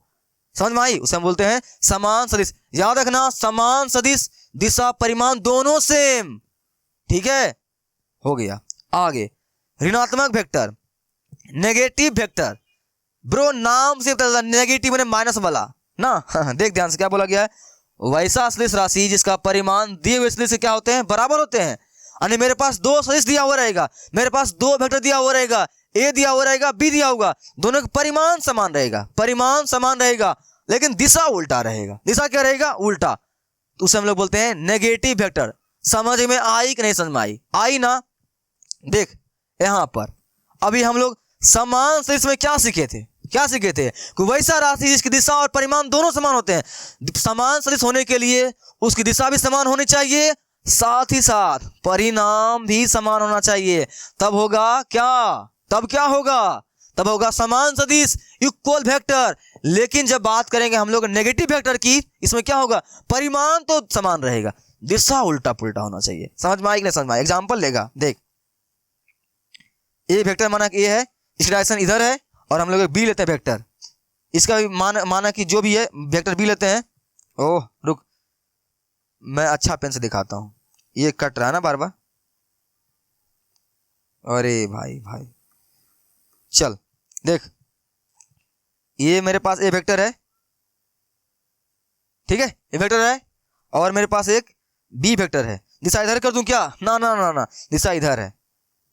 समझ में आई, उसे हम बोलते हैं समान सदिश। याद रखना, समान सदिश, दिशा परिमाण दोनों सेम। ठीक है, हो गया। आगे ऋणात्मक वेक्टर, नेगेटिव वेक्टर। ब्रो नाम से पता चला नेगेटिव मैंने माइनस वाला ना। देख ध्यान से क्या बोला गया है, वैसा सदिश राशि जिसका परिमाण दिए हुए सदिश से क्या होते हैं, बराबर होते हैं। यानी मेरे पास दो सदिश दिया हुआ रहेगा, मेरे पास दो वेक्टर दिया हुआ रहेगा, ए दिया हुआ रहेगा, बी दिया होगा, दोनों का परिमाण समान रहेगा, परिमाण समान रहेगा, लेकिन दिशा उल्टा रहेगा। दिशा क्या रहेगा, उल्टा। तो उसे हम लोग बोलते हैं नेगेटिव वेक्टर। समझ में आई कि नहीं समझ में आई, आई ना। देख यहां पर अभी हम लोग समान सदिश में क्या सीखे थे, क्या सीखे थे कि वैसा राशि जिसकी दिशा और परिमाण दोनों समान होते हैं। समान सदिश होने के लिए उसकी दिशा भी समान होनी चाहिए, साथ ही साथ परिणाम भी समान होना चाहिए। तब होगा क्या, तब क्या होगा, तब होगा समान सदिश, इक्वल वेक्टर। लेकिन जब बात करेंगे हम लोग नेगेटिव वेक्टर की, इसमें क्या होगा, परिमाण तो समान रहेगा, दिशा उल्टा पुल्टा होना चाहिए। समझ में आई कि नहीं समझ में आई। एग्जांपल लेगा, देख ए वेक्टर माना कि ए है, इसकी डायरेक्शन इधर है, और हम लोग बी लेते हैं वेक्टर, इसका भी माना कि जो भी है वेक्टर बी लेते हैं। ओह रुक, मैं अच्छा पेन से दिखाता हूं, ये कट रहा है ना बार बार। अरे भाई भाई, चल देख, ये मेरे पास ए वेक्टर है, ठीक है, ए वेक्टर है, और मेरे पास एक बी वेक्टर है। दिशा इधर कर दूं क्या, ना ना ना ना, दिशा इधर है,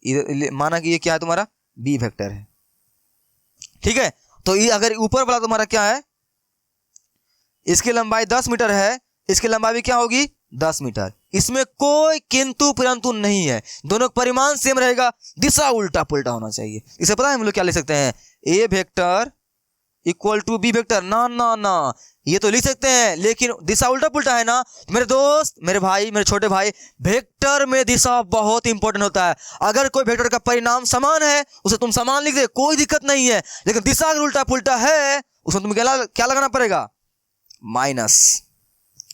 इधर माना कि ये क्या है तुम्हारा, बी वेक्टर है। ठीक है, तो ये अगर ऊपर वाला तुम्हारा क्या है, इसकी लंबाई 10 मीटर है, इसकी लंबाई भी क्या होगी 10 मीटर। इसमें कोई किंतु परंतु नहीं है, दोनों का परिमाण सेम रहेगा, दिशा उल्टा पुल्टा होना चाहिए। इसे पता है हम लोग क्या लिख सकते हैं, a vector equal to b vector. ना ना ना, ये तो लिख सकते हैं, लेकिन दिशा उल्टा पुल्टा है ना। मेरे दोस्त, मेरे भाई, मेरे छोटे भाई, वेक्टर में दिशा बहुत इंपॉर्टेंट होता है। अगर कोई वेक्टर का परिणाम समान है उसे तुम समान लिख दे, कोई दिक्कत नहीं है, लेकिन दिशा अगर उल्टा पुल्टा है उसमें तुम्हें क्या लगाना पड़ेगा, माइनस।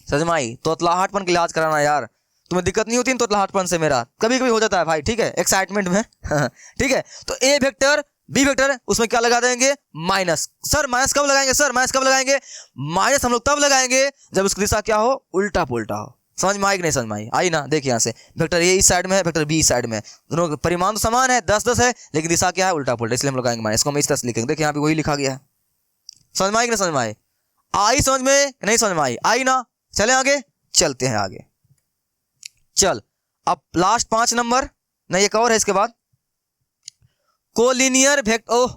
समझ में आई। तोतलाहटपन का इलाज कराना यार, तुम्हें दिक्कत नहीं होती ना तोतलाहटपन से, मेरा कभी कभी हो जाता है भाई, ठीक है, एक्साइटमेंट में। ठीक है, तो ए वेक्टर बी वेक्टर, उसमें क्या लगा देंगे, माइनस। सर माइनस कब लगाएंगे, सर माइनस कब लगाएंगे, माइनस हम लोग तब लगाएंगे जब उसकी दिशा क्या हो, उल्टा पुल्टा हो। समझ में आई कि नहीं समझ में आई, आई ना। देखिए यहाँ से वेक्टर ए इस साइड में है, वेक्टर बी इस साइड में है, दोनों का परिमाण तो समान है, 10-10 है, लेकिन दिशा क्या है, उल्टा पुल्टा, इसलिए हम लगाएंगे माइनस। इसको हम इस तरह से लिखेंगे, देखिए यहाँ पे वही लिखा गया है। समझ में आई कि नहीं समझ में आई, आई समझ में नहीं समझ में आई, आई ना। चले आगे, चलते हैं आगे। चल अब लास्ट 5 नंबर, नहीं एक और है इसके बाद, कोलिनियर वेक्टर, ओह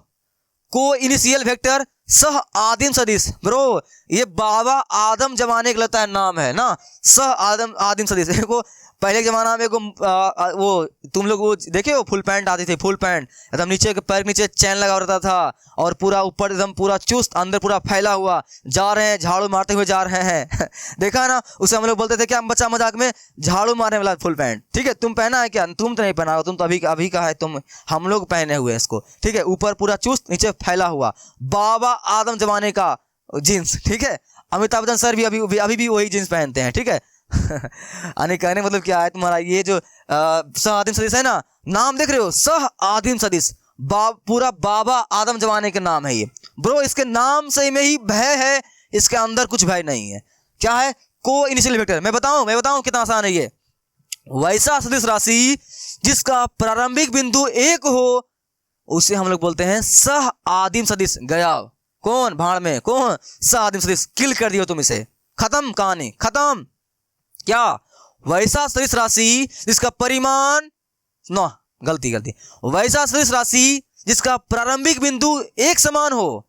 को इनिशियल वेक्टर सह आदिम सदिश। ब्रो ये बाबा आदम जमाने का लगता है नाम है ना, सह आदम आदिम सदिश। देखो पहले के जमाना में वो तुम लोग वो देखे हो, फुल पैंट आती थी, फुल पैंट एकदम नीचे के पैर नीचे चैन लगा रहता था, और पूरा ऊपर एकदम पूरा चुस्त, अंदर पूरा फैला हुआ, जा रहे हैं झाड़ू मारते हुए जा रहे हैं। देखा ना, उसे हम लोग बोलते थे क्या, बच्चा मजाक में, झाड़ू मारने वाला फुल पैंट। ठीक है, तुम पहना है क्या, तुम तो नहीं पहना हो, तुम तो अभी का है, तुम हम लोग पहने हुए इसको। ठीक है, ऊपर पूरा चुस्त, नीचे फैला हुआ, बाबा आदम जमाने का जीन्स। ठीक है, अमिताभ बच्चन सर भी अभी भी वही जीन्स पहनते हैं। ठीक है, आने कहने मतलब क्या है तुम्हारा, ये जो सह आदिम सदिश है ना, नाम देख रहे हो, सह आदिम सदिश, पूरा बाबा आदम जमाने के नाम है ये। ब्रो इसके नाम से में ही भय है, इसके अंदर कुछ भय नहीं है। क्या है, को इनिशियल वेक्टर। मैं बताऊं कितना आसान है ये। वैसा सदिश राशि जिसका प्रारंभिक बिंदु 1 हो उसे हम लोग बोलते हैं सह आदिम सदिश। गया कौन भाड़ में, कौन, सह आदिम सदिश। किल कर दियो तुम इसे, खत्म कहानी, खत्म। क्या, वैसा सदिश राशि जिसका परिमाण, नो गलती, वैसा सदिश राशि जिसका प्रारंभिक बिंदु 1 समान हो,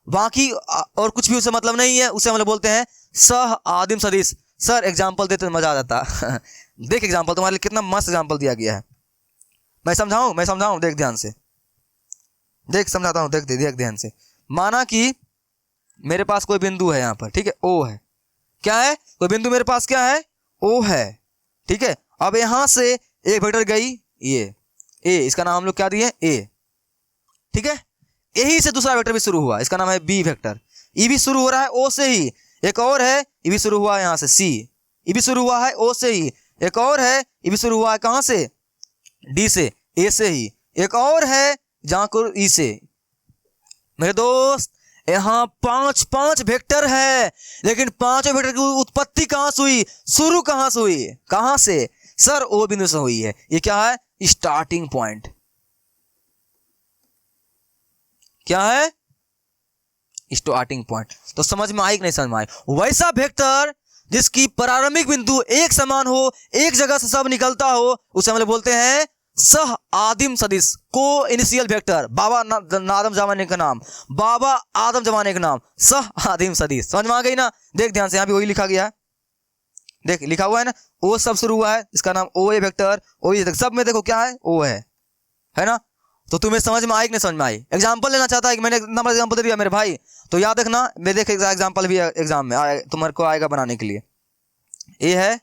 बाकी और कुछ भी उसे मतलब नहीं है, उसे हम लोग बोलते हैं सह आदिम सदिश। सर एग्जांपल देते तो मजा आ जाता। देख एग्जांपल, तुम्हारे लिए कितना मस्त एग्जांपल दिया गया है। मैं समझाऊं, देख ध्यान से, देख समझाता हूं, देख ध्यान से। माना कि मेरे पास कोई बिंदु है यहाँ पर, ठीक है, ओ है, क्या है, कोई बिंदु मेरे पास क्या है, ओ है, ठीक है। अब यहां से एक वेक्टर गई ये ए, इसका नाम हम लोग क्या दिए ए, ठीक है। यही से दूसरा वेक्टर भी शुरू हुआ, इसका नाम है बी वेक्टर। ई भी शुरू हो रहा है ओ से ही, एक और है ये भी शुरू हुआ है यहाँ से सी, ये भी शुरू हुआ है ओ से ही, एक और है ये भी शुरू हुआ है कहाँ से, डी से, ए से ही, एक और है जहां को ई से। मेरे दोस्त यहाँ पांच पांच वेक्टर है, लेकिन पांचों वेक्टर की उत्पत्ति कहां से हुई, शुरू कहां से हुई, कहां से, सर ओ बिंदु से हुई है। ये क्या है, स्टार्टिंग पॉइंट। क्या है, स्टार्टिंग पॉइंट। तो समझ में आई कि नहीं समझ में आई। वैसा वेक्टर जिसकी प्रारंभिक बिंदु एक समान हो, एक जगह से सब निकलता हो, उसे हम लोग बोलते हैं सह आदिम सदिश, को इनिशियल वेक्टर। बाबा आदम जमाने का नाम, बाबा आदम जमाने का नाम, सह आदिम सदिश। समझ में आ गई ना। देख ध्यान से, यहाँ भी वही लिखा गया है, देख लिखा हुआ है ना, ओ सब शुरू हुआ है, इसका नाम ओ ए वेक्टर, ओ ए सब में देखो क्या है, ओ है ना। तो तुम्हें समझ में आई कि नहीं समझ में आई। एग्जाम्पल लेना चाहता है कि मैंने नंबर एग्जाम्पल दे दिया मेरे भाई, तो याद रखना, मैं देख एग्जाम्पल भी एग्जाम में तुम्हारे को आएगा बनाने के लिए। ए है,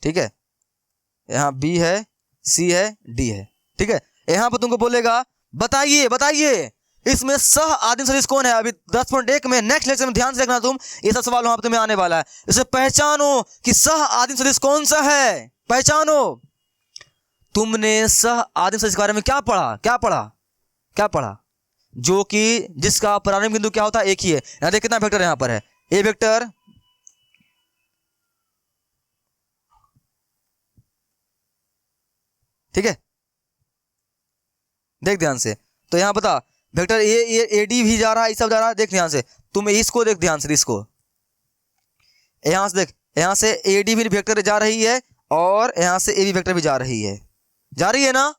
ठीक है, यहाँ बी है, सी है, डी है, ठीक है। यहाँ पर तुमको बोलेगा बताइए बताइए इसमें सह आदिम सदिश कौन है। अभी 10.1 में नेक्स्ट लेक्चर में ध्यान से देखना तुम, ये सब सवाल वहां पर तुम्हें आने वाला है। इसे पहचानो कि सह आदिम सदिश कौन सा है, पहचानो। तुमने सह आदिम सदिश के बारे में क्या पढ़ा, क्या पढ़ा, क्या पढ़ा, जो कि जिसका प्रारंभिक बिंदु क्या होता है, एक ही है। यहां देख कितना वेक्टर यहां पर है, ए वेक्टर, ठीक है, देख ध्यान से। तो यहां बता वेक्टर ए डी भी जा रहा है, ये सब जा रहा है, देख ध्यान से, तुम इसको देख ध्यान से, इसको यहां से देख, यहां से ए डी भी वेक्टर जा रही है और यहां से ए बी वेक्टर भी जा रही है, जा रही है ना।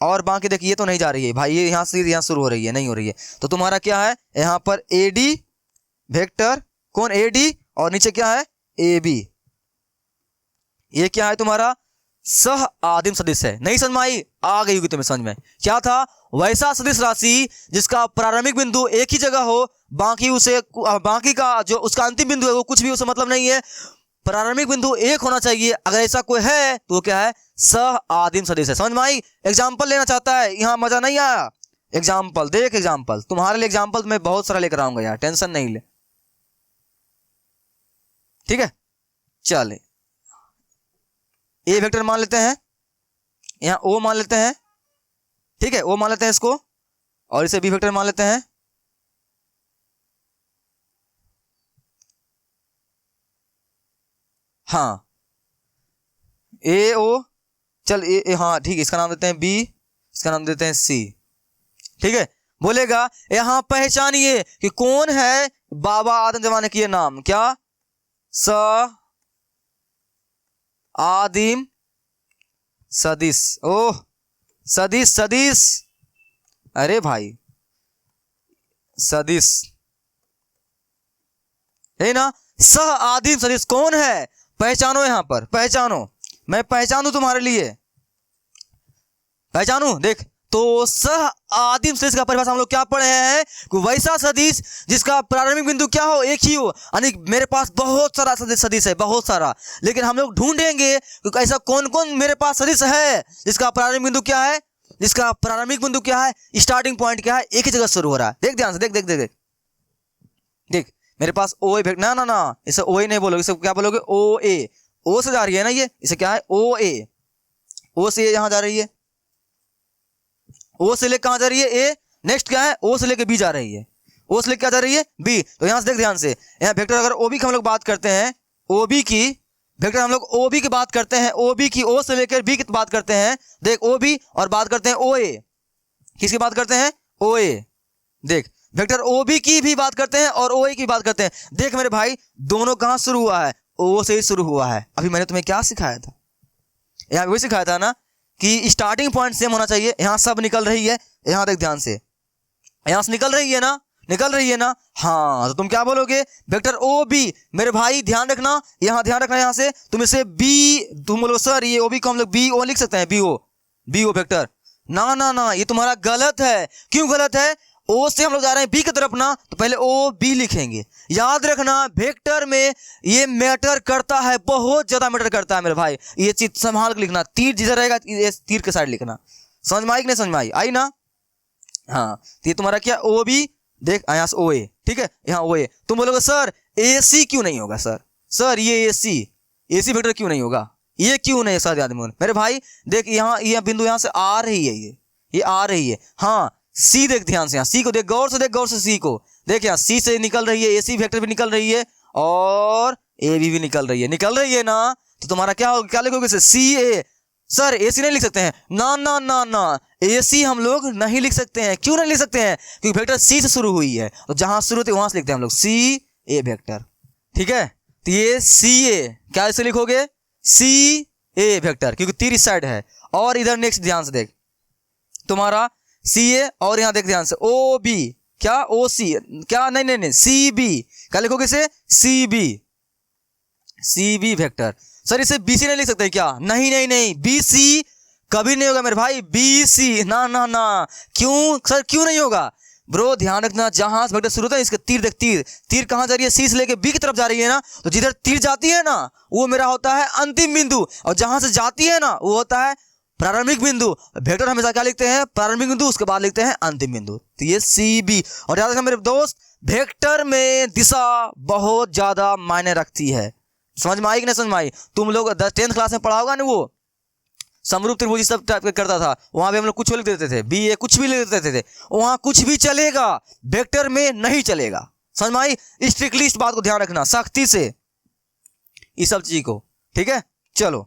और बाकी देखिए ये तो नहीं जा रही है भाई, ये यहां से यहां शुरू हो रही है, नहीं हो रही है। तो तुम्हारा क्या है यहां पर ए डी वेक्टर, कौन ए डी, और नीचे क्या है ए बी, ये क्या है तुम्हारा सह आदिम सदिश है। नहीं समझ में आई, आ गई होगी तुम्हें समझ में। क्या था, वैसा सदिश राशि जिसका प्रारंभिक बिंदु एक ही जगह हो, बाकी का जो उसका अंतिम बिंदु है वो कुछ भी उसे मतलब नहीं है, प्रारंभिक बिंदु एक होना चाहिए। अगर ऐसा कोई है तो वो क्या है, सह आदिम सदिश है। समझ में आई। एग्जाम्पल लेना चाहता है, यहाँ मजा नहीं आया। एग्जाम्पल देख, एग्जाम्पल तुम्हारे लिए एग्जाम्पल मैं बहुत सारा लेकर आऊंगा यार, टेंशन नहीं ले, ठीक है। चले ए वेक्टर मान लेते हैं, यहाँ ओ मान लेते हैं, ठीक है, ओ मान लेते हैं इसको, और इसे बी वेक्टर मान लेते हैं। हाँ ए ओ, चल ए हाँ ठीक है, इसका नाम देते हैं बी, इसका नाम देते हैं सी, ठीक है। बोलेगा यहां पहचानिए कि कौन है बाबा आदम जमाने की, ये नाम क्या, स आदिम सदिश। ओह सदिश, सदिश, अरे भाई सदिश है ना। सह आदिम सदिश कौन है, पहचानो, यहां पर पहचानो, मैं पहचानू तुम्हारे लिए, पहचानू। देख तो सह आदिम सदिश का परिभाषा हम लोग क्या पढ़े हैं, कि वैसा सदिश जिसका प्रारंभिक बिंदु क्या हो, एक ही हो। यानी मेरे पास बहुत सारा सदिश है, बहुत सारा, लेकिन हम लोग ढूंढेंगे कि ऐसा कौन कौन मेरे पास सदिश है जिसका प्रारंभिक बिंदु क्या है, जिसका प्रारंभिक बिंदु क्या है, स्टार्टिंग पॉइंट क्या है, एक ही जगह शुरू हो रहा है। देख ध्यान से, देख देख देख देख, देख मेरे पास ओ ए, ना ना ना, इसे ओ ए नहीं बोलोगे, इसे क्या बोलोगे, ओ ए, ओ से जा रही है ना ये, इसे क्या है ओ ए, ओ से यहां जा रही है, ओ से लेकर कहां जा रही है ए, नेक्स्ट क्या है ओ से लेकर बी जा रही है, ओ से लेकर क्या जा रही है बी। तो यहां से देख ध्यान से, यहाँ वेक्टर अगर ओबी की हम लोग बात करते हैं, ओबी की वेक्टर हम लोग ओबी की बात करते हैं, ओबी की ओ से लेकर बी की बात करते हैं, देख ओबी, और बात करते हैं ओ ए, किसकी बात करते हैं ओ ए, देख वेक्टर ओबी की भी बात करते हैं और ओ ए की बात करते हैं। देख मेरे भाई दोनों कहां शुरू हुआ है, ओ से ही शुरू हुआ है। अभी मैंने तुम्हें क्या सिखाया था, यहाँ वही सिखाया था ना कि स्टार्टिंग पॉइंट सेम होना चाहिए। यहाँ सब निकल रही है, यहाँ देख ध्यान से, यहाँ से निकल रही है ना, निकल रही है ना, हाँ। तो तुम क्या बोलोगे, वेक्टर ओ बी, मेरे भाई ध्यान रखना, यहाँ ध्यान रखना, यहाँ से तुम इसे बी, तुम बोलो सर ये ओ बी को हम लोग बी ओ लिख सकते हैं, बी ओ वेक्टर, ना ना ना, ये तुम्हारा गलत है। क्यों गलत है, ओ से हम लोग जा रहे हैं बी की तरफ ना, तो पहले ओ बी लिखेंगे। याद रखना वेक्टर में ये मैटर करता है, बहुत ज्यादा मैटर करता है मेरे भाई, ये चीज संभाल के लिखना। तीर जिधर रहेगा ये तीर के साइड लिखना। समझ में आई कि नहीं समझ में आई ना? हाँ, तो ये तुम्हारा क्या ओ बी, देख यहाँ से ओ ए, ठीक है, यहाँ ओ ए। तुम बोलोगे सर ए सी क्यों नहीं होगा? सर ये ए सी वेक्टर क्यों नहीं होगा? ये क्यों नहीं सर? याद मेरे भाई देख, यहाँ ये बिंदु यहाँ से आ रही है, ये आ रही है। हाँ सी देख ध्यान से, यहाँ सी को देख, गौर से देख, गौर से सी को देख, यहाँ सी से निकल रही है, ए सी वेक्टर भी निकल रही है और ए बी भी निकल रही है ना। तो तुम्हारा क्या होगा, क्या लिखोगे? सी ए। सर ए सी नहीं लिख सकते हैं? ना ना ना ना, ए सी हम लोग नहीं लिख सकते हैं। क्यों नहीं लिख सकते हैं? क्योंकि वेक्टर सी से शुरू हुई है, तो जहां शुरू होती है वहां से लिखते हैं हम लोग सी ए वेक्टर, ठीक है। तो ये सी ए क्या ऐसे लिखोगे? सी ए वेक्टर, क्योंकि तीर इस साइड है। और इधर नेक्स्ट ध्यान से देख, तुम्हारा सी ए और यहाँ देख ध्यान से ओ बी, क्या ओ सी, क्या नहीं सी बी, क्या लिखोगे इसे? C B vector. सर इसे बी सी नहीं लिख सकते क्या? नहीं, बी सी कभी नहीं होगा मेरे भाई, बी सी ना ना ना। क्यों सर, क्यों नहीं होगा? ब्रो ध्यान रखना, जहां से वेक्टर शुरू होता है इसके तीर देख, तीर कहां जा रही है? सी से लेके बी की तरफ जा रही है ना, तो जिधर तीर जाती है ना वो मेरा होता है अंतिम बिंदु, और जहां से जाती है ना वो होता है प्रारंभिक बिंदु। वेक्टर हमेशा क्या लिखते हैं? प्रारंभिक बिंदु, उसके बाद लिखते हैं अंतिम बिंदु। तो ये सी बी। और याद रखना मेरे दोस्त, वेक्टर में दिशा बहुत ज्यादा मायने रखती है। समझ में आई कि नहीं समझ में आई? तुम लोग 10th क्लास में पढ़ा होगा ना, वो समरूप त्रिभुज सब टाइप करता था, वहां पे हम लोग कुछ लिख देते थे, बी ए कुछ भी लिख देते थे, वहां कुछ भी चलेगा, वेक्टर में नहीं चलेगा। समझ में आई? स्ट्रिक्टली इस बात को ध्यान रखना, सख्ती से इस सब चीज को, ठीक है। चलो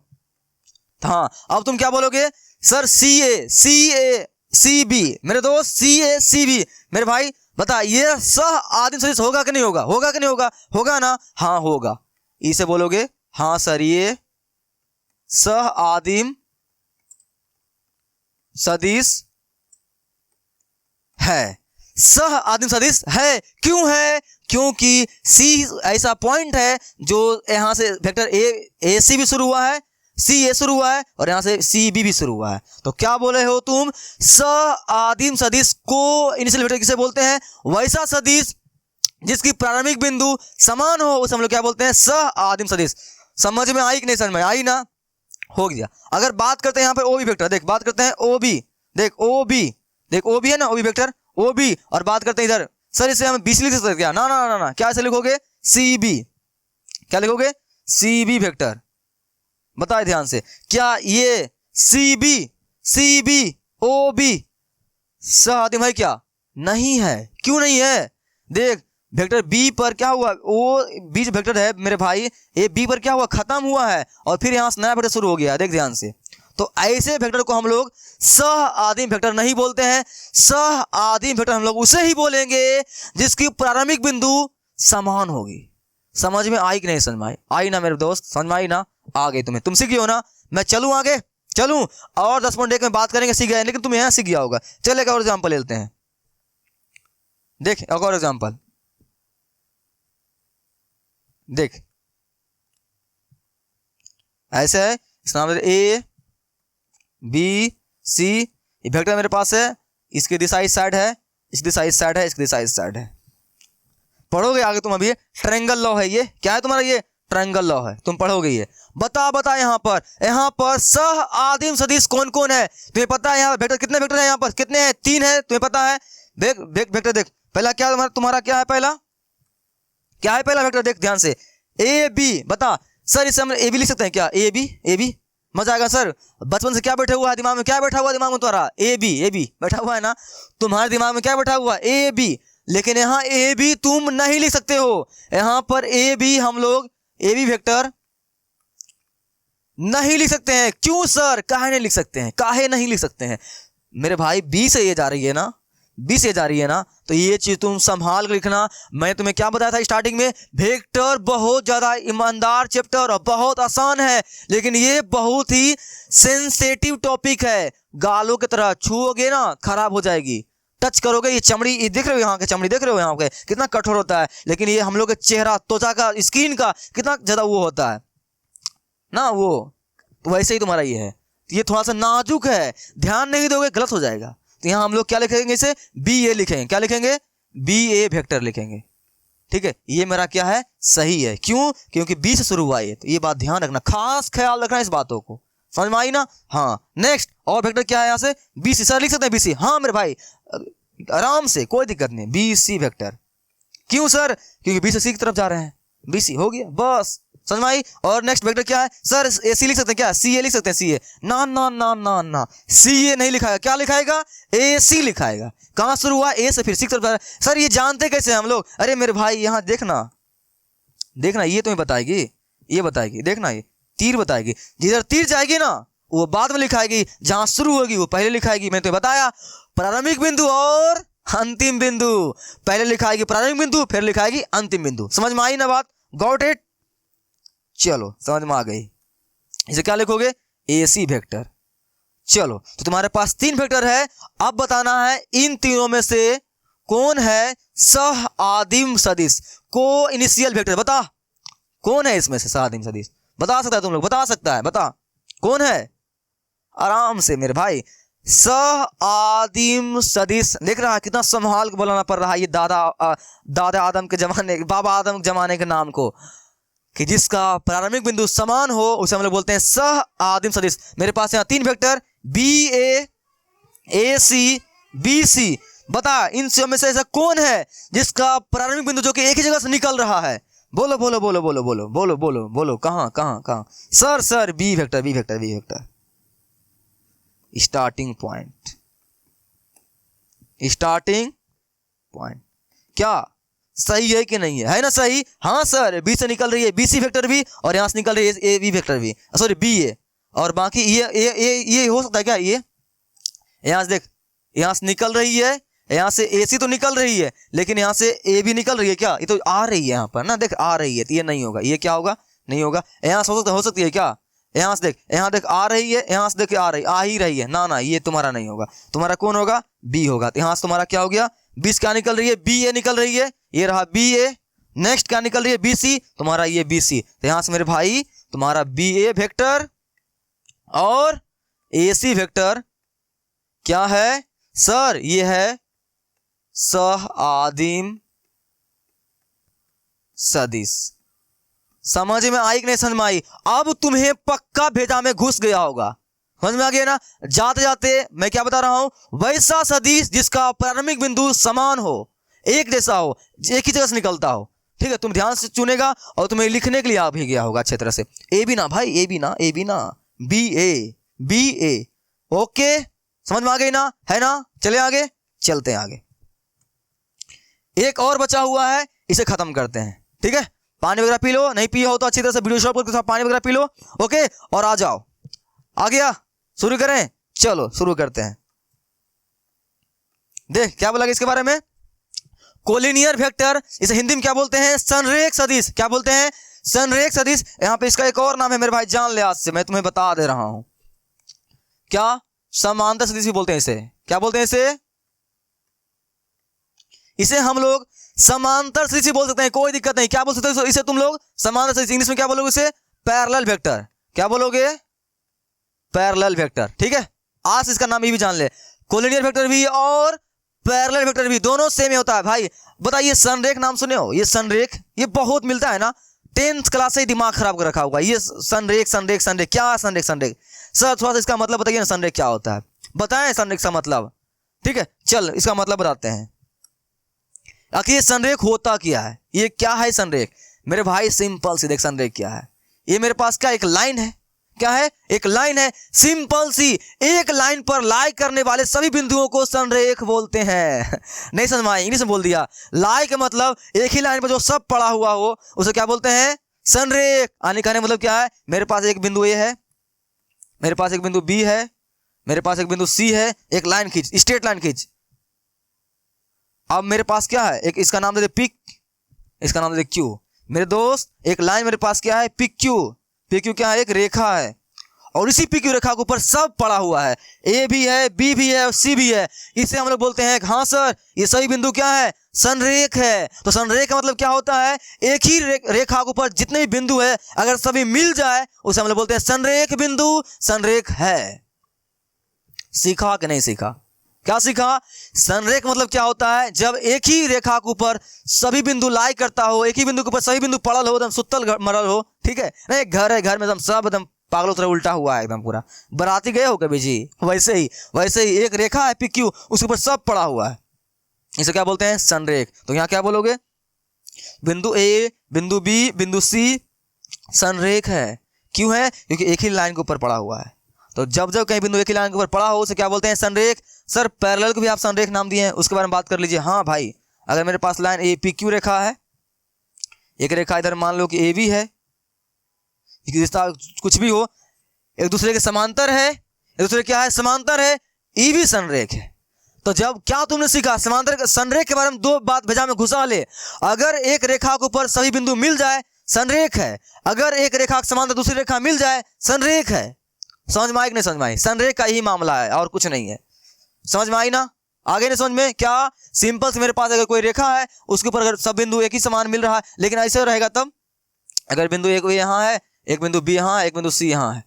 हाँ, अब तुम क्या बोलोगे? Sir C B. मेरे दोस्त सी बी, मेरे भाई बता, ये सह आदिम सदिश होगा कि नहीं होगा? होगा कि नहीं होगा? होगा ना? हाँ होगा। इसे बोलोगे हाँ सर ये सह आदिम सदिश है, सह आदिम सदिश है। क्यों है? क्योंकि सी ऐसा पॉइंट है जो यहां से वेक्टर ए सी भी शुरू हुआ है, सी ए शुरू हुआ है, और यहां से सी बी भी शुरू हुआ है। तो क्या बोले हो तुम? सह आदिम सदिश को इनिशियल वेक्टर किसे बोलते हैं? वैसा सदिश जिसकी प्रारंभिक बिंदु समान हो उसे हम लोग क्या बोलते हैं? सह आदिम सदिश। समझ में आई कि नहीं समझ में आई ना? हो गया। अगर बात करते हैं यहाँ पे ओ बी वेक्टर, देख बात करते हैं ओ बी, देख ओ बी है ना, O B vector O B. और बात करते हैं इधर, सर इसे हम बी सी लिख सकते क्या? ना ना ना ना, क्या ऐसे लिखोगे? C B. क्या लिखोगे? C B vector. बताए ध्यान से, क्या ये सी बी ओ बी सह आदिम है क्या? नहीं है। क्यों नहीं है? देख वेक्टर बी पर क्या हुआ? ओ बी जो वेक्टर है मेरे भाई, ए बी पर क्या हुआ? खत्म हुआ है, और फिर यहां से नया वेक्टर शुरू हो गया। देख ध्यान से, तो ऐसे वेक्टर को हम लोग सह आदिम वेक्टर नहीं बोलते हैं। सह आदिम वेक्टर हम लोग उसे ही बोलेंगे जिसकी प्रारंभिक बिंदु समान होगी। समझ में आई कि नहीं समझ में आई? आई ना मेरे दोस्त? समझ में आई ना? आ गई तुम्हें? तुम सीख गए हो ना? मैं चलूं आगे? चलूं? और 10.1 में बात करेंगे, सीख गए, लेकिन तुम यहां सीख गया होगा। चल एक और एग्जाम्पल लेते हैं, देख एक और एग्जाम्पल देख। ऐसे है, इसका नाम ए बी सी, ये वेक्टर मेरे पास है, इसकी दिशा इस साइड है, इसकी दिशा इस साइड है, इसकी दिशा इस साइड है। पढ़ोगे आगे तुम अभी, ट्रायंगल लॉ है ये। क्या है तुम्हारा? ये ट्रायंगल लॉ है, तुम पढ़ोगे ये। बता यहाँ पर सह आदिम सदिश कौन कौन है? तुम्हें पता है? यहाँ वेक्टर कितने वेक्टर है? यहाँ पर कितने हैं? 3 है, तुम्हें पता है? देख वेक्टर देख, पहला क्या तुम्हारा क्या है? पहला क्या है? पहला वेक्टर देख ध्यान से, ए बी। बता सर इसे हम ए बी लिख सकते हैं क्या? ए बी मजा आएगा सर। बचपन से क्या बैठा हुआ है दिमाग में? क्या बैठा हुआ दिमाग में तुम्हारा? ए बी बैठा हुआ है ना तुम्हारे दिमाग में? क्या बैठा हुआ? A B. लेकिन यहाँ ए बी तुम नहीं लिख सकते हो। यहाँ पर ए बी हम लोग ए बी वेक्टर नहीं लिख सकते हैं। क्यों सर? काहे नहीं लिख सकते हैं? काहे नहीं लिख सकते हैं मेरे भाई? बी से ये जा रही है ना, बी से जा रही है ना, तो ये चीज तुम संभाल कर लिखना। मैं तुम्हें क्या बताया था स्टार्टिंग में? वेक्टर बहुत ज्यादा ईमानदार चैप्टर और बहुत आसान है, लेकिन ये बहुत ही सेंसिटिव टॉपिक है। गालों की तरह छूओगे ना खराब हो जाएगी, टच करोगे ये चमड़ी, ये देख रहे हो यहाँ के चमड़ी, देख रहे हो यहाँ के कितना कठोर होता है, लेकिन ये हम लोग के चेहरा, त्वचा का, स्किन का कितना ज्यादा वो होता है ना, वो तो वैसे ही तुम्हारा ये है, ये थोड़ा सा नाजुक है, ध्यान नहीं दोगे गलत हो जाएगा। तो यहाँ हम लोग क्या लिखेंगे इसे, बी ए लिखेंगे। क्या लिखेंगे, बी ए वेक्टर लिखेंगे। ठीक है, ये मेरा क्या है, सही है। क्यों, क्योंकि बी से शुरू हुआ है। तो ये बात ध्यान रखना, खास ख्याल रखना इस बातों को, समझ में आई ना। हाँ, नेक्स्ट और वेक्टर क्या है यहाँ से, बी सी। सर लिख सकते हैं बी सी, हाँ मेरे भाई आराम से, कोई दिक्कत नहीं, बी सी वेक्टर। क्यों सर, क्योंकि बी से सी की तरफ जा रहे हैं, बी सी हो गया, बस समझ में आई। और नेक्स्ट वेक्टर क्या है सर, ए सी लिख सकते हैं क्या, सी ए लिख सकते हैं, सी ए। ना ना ना ना ना, सी ए नहीं लिखाएगा, क्या लिखाएगा, ए सी लिखाएगा। कहां शुरू हुआ, ए से फिर सी की तरफ। सर ये जानते कैसे हम लोग, अरे मेरे भाई यहाँ देखना, देखना ये तुम्हें बताएगी, ये बताएगी, देखना ये तीर बताएगी। जिधर तीर जाएगी ना वो बाद में लिखाएगी, जहां शुरू होगी वो पहले लिखाएगी। मैंने तुम्हें बताया प्रारंभिक बिंदु और अंतिम बिंदु, पहले लिखाएगी प्रारंभिक बिंदु, फिर लिखाएगी अंतिम बिंदु। समझ में आई ना बात, गॉट इट। चलो समझ में आ गई। इसे क्या लिखोगे, ए सी वेक्टर। चलो तो तुम्हारे पास 3 वेक्टर है। अब बताना है इन तीनों में से कौन है सह आदिम सदिश, को इनिशियल वेक्टर। बता कौन है इसमें से सह आदिम सदिश, बता सकता है तुम लोग, बता सकता है, बता कौन है, आराम से मेरे भाई। सह आदिम सदिश लिख रहा है, कितना संभाल के बोलाना पड़ रहा है ये दादा आदम के जमाने, बाबा आदम के जमाने के नाम को, कि जिसका प्रारंभिक बिंदु समान हो उसे हम लोग बोलते हैं सह आदिम सदिश। मेरे पास यहाँ 3 वेक्टर बी ए सी बी सी। बता इन सब में से ऐसा कौन है जिसका प्रारंभिक बिंदु जो कि एक ही जगह से निकल रहा है। बोलो बोलो बोलो बोलो बोलो बोलो बोलो बोलो, कहाँ कहाँ कहाँ। Sir B vector B vector B vector, starting point, starting point. क्या सही है कि नहीं है ना सही। हाँ सर, बी से निकल रही है बी सी वेक्टर भी, और यहाँ से निकल रही है ए बी वेक्टर भी, सॉरी बी ए। और बाकी ये हो सकता है क्या, ये यहाँ से देख, यहाँ से निकल रही है, यहाँ से ए सी तो निकल रही है, लेकिन यहाँ से ए भी निकल रही है क्या, ये तो आ रही है यहाँ पर ना, देख आ रही है, तो ये नहीं होगा, ये क्या होगा, नहीं होगा। यहाँ से हो सकती है क्या, यहाँ से देख, यहाँ देख आ रही है, यहाँ से देख आ ही रही है, ना ना ये तुम्हारा नहीं होगा, तुम्हारा कौन होगा, बी होगा। तो यहाँ से तुम्हारा क्या हो गया, बी क्या निकल रही है, बी ए निकल रही है, ये रहा बी ए। नेक्स्ट क्या निकल रही है, बी सी, तुम्हारा ये बी सी। तो यहाँ से मेरे भाई तुम्हारा बी ए वेक्टर और ए सी वेक्टर क्या है सर, ये है सह आदिम सदिश। समझ में आई कि नहीं समझ में आई। अब तुम्हें पक्का भेजा में घुस गया होगा, समझ में आ गया ना। जाते जाते मैं क्या बता रहा हूं, वैसा सदिश जिसका प्रारंभिक बिंदु समान हो, एक जैसा हो, एक ही जगह से निकलता हो। ठीक है, तुम ध्यान से चुनेगा और तुम्हें लिखने के लिए आ भी गया होगा अच्छे तरह से। ए भी ना भाई, ए भी ना, ए भी ना, बी ए। ओके समझ में आ गई ना, है ना। चले आगे, चलते हैं आगे। एक और बचा हुआ है, इसे खत्म करते हैं। ठीक है, पानी वगैरह पी लो, नहीं पिए हो तो अच्छी तरह से वीडियो स्टॉप करके पानी वगैरह पी लो। ओके, और आ जाओ, आ गया, शुरू करें। चलो शुरू करते हैं। देख क्या बोला इसके बारे में, कोलिनियर वेक्टर, इसे हिंदी में क्या बोलते हैं, संरेख सदिश। क्या बोलते हैं, संरेख सदिश। यहां पे इसका एक और नाम है मेरे भाई, जान ले आज से, मैं तुम्हें बता दे रहा हूं। क्या, समांतर सदिश भी बोलते हैं इसे। क्या बोलते हैं इसे, इसे हम लोग समांतर सदिश बोल सकते हैं, कोई दिक्कत नहीं। क्या बोल सकते हैं इसे तुम लोग, समांतर सदिश। इंग्लिश में क्या बोलोगे इसे, पैरेलल वेक्टर। क्या बोलोगे, पैरेलल वेक्टर। ठीक है, आज इसका नाम ये भी जान ले, कोलिनियर वेक्टर भी और पैरेलल वेक्टर भी, दोनों सेम ही होता है भाई। बताइए संरेख नाम सुने हो, ये संरेख, ये बहुत मिलता है ना, 10th क्लास से ही दिमाग खराब कर रखा होगा। ये संरेख संरेख संरेख, क्या है संरेख संरेख। सर थोड़ा सा इसका मतलब बताइए ना, संरेख क्या होता है, बताएं संरेख का मतलब। ठीक है, चल इसका मतलब बताते हैं। आखिर ये संरेख होता क्या है, ये क्या है संरेख मेरे भाई, सिंपल सी देख संरेख क्या है। ये मेरे पास क्या एक लाइन है, क्या है, एक लाइन है, सिंपल सी। एक लाइन पर लाई करने वाले सभी बिंदुओं को संरेख बोलते हैं। नहीं समझ में आया, इंग्लिश में बोल दिया। लाई का मतलब एक ही लाइन पर जो सब पड़ा हुआ हो उसे क्या बोलते हैं, संरेख। आने का मतलब क्या है, मेरे पास एक बिंदु ए है, मेरे पास एक बिंदु बी है, मेरे पास एक बिंदु सी है, एक लाइन खींच, स्ट्रेट लाइन खींच। अब मेरे पास क्या है, एक इसका नाम दे दे पिक, इसका नाम दे दे क्यू। मेरे दोस्त एक लाइन मेरे पास क्या है, पिक क्यू। पिक क्यू क्या है, एक रेखा है, और इसी पिक क्यू रेखा के ऊपर सब पड़ा हुआ है, ए भी है, बी भी है और सी भी है। इसे हम लोग बोलते हैं, हाँ सर ये सभी बिंदु क्या है, संरेख है। तो संरेख का मतलब क्या होता है, एक ही रेखा के ऊपर जितने भी बिंदु है अगर सभी मिल जाए उसे हम लोग बोलते हैं संरेख बिंदु, संरेख है। सीखा कि नहीं सीखा, क्या सीखा? संरेख मतलब क्या होता है? जब एक ही रेखा के ऊपर सभी बिंदु लाई करता हो, एक ही बिंदु के ऊपर सभी बिंदु पड़ल हो, एकदम सुतल मरल हो, ठीक है ना, एक घर है, घर में एकदम सब एकदम पागलों तरह उल्टा हुआ है, एकदम पूरा बराती गए हो कभी जी, वैसे ही एक रेखा है PQ, उसके ऊपर सब पड़ा हुआ है, इसे क्या बोलते हैं? संरेख। तो यहाँ क्या बोलोगे? बिंदु A, बिंदु B, बिंदु C संरेख है। क्यों है? क्योंकि एक ही लाइन के ऊपर पड़ा हुआ है। तो जब जब कहीं बिंदु एक ही लाइन के ऊपर पड़ा हो उसे क्या बोलते हैं? संरेख। सर पैरेलल को भी आप संरेख नाम दिए हैं, उसके बारे में बात कर लीजिए। हाँ भाई, अगर मेरे पास लाइन APQ रेखा है, एक रेखा इधर मान लो कि AB है, रिश्ता कुछ भी हो, एक दूसरे के समांतर है, एक दूसरे क्या है? समांतर है, ये भी संरेख है। तो जब क्या तुमने सीखा? समांतर संरेख के बारे में दो बात भेजा में घुसा ले। अगर एक रेखा के ऊपर सभी बिंदु मिल जाए संरेख है, अगर एक रेखा के समांतर दूसरी रेखा मिल जाए संरेख है। समझ में आई कि नहीं समझ में आई? संरेख का ही मामला है और कुछ नहीं है। समझ में आई ना? आगे नहीं समझ में? क्या सिंपल से मेरे पास अगर कोई रेखा है उसके ऊपर अगर सब बिंदु एक ही समान मिल रहा है, लेकिन ऐसे रहेगा तब अगर बिंदु एक यहाँ है, एक बिंदु B यहाँ है, एक बिंदु C यहाँ है,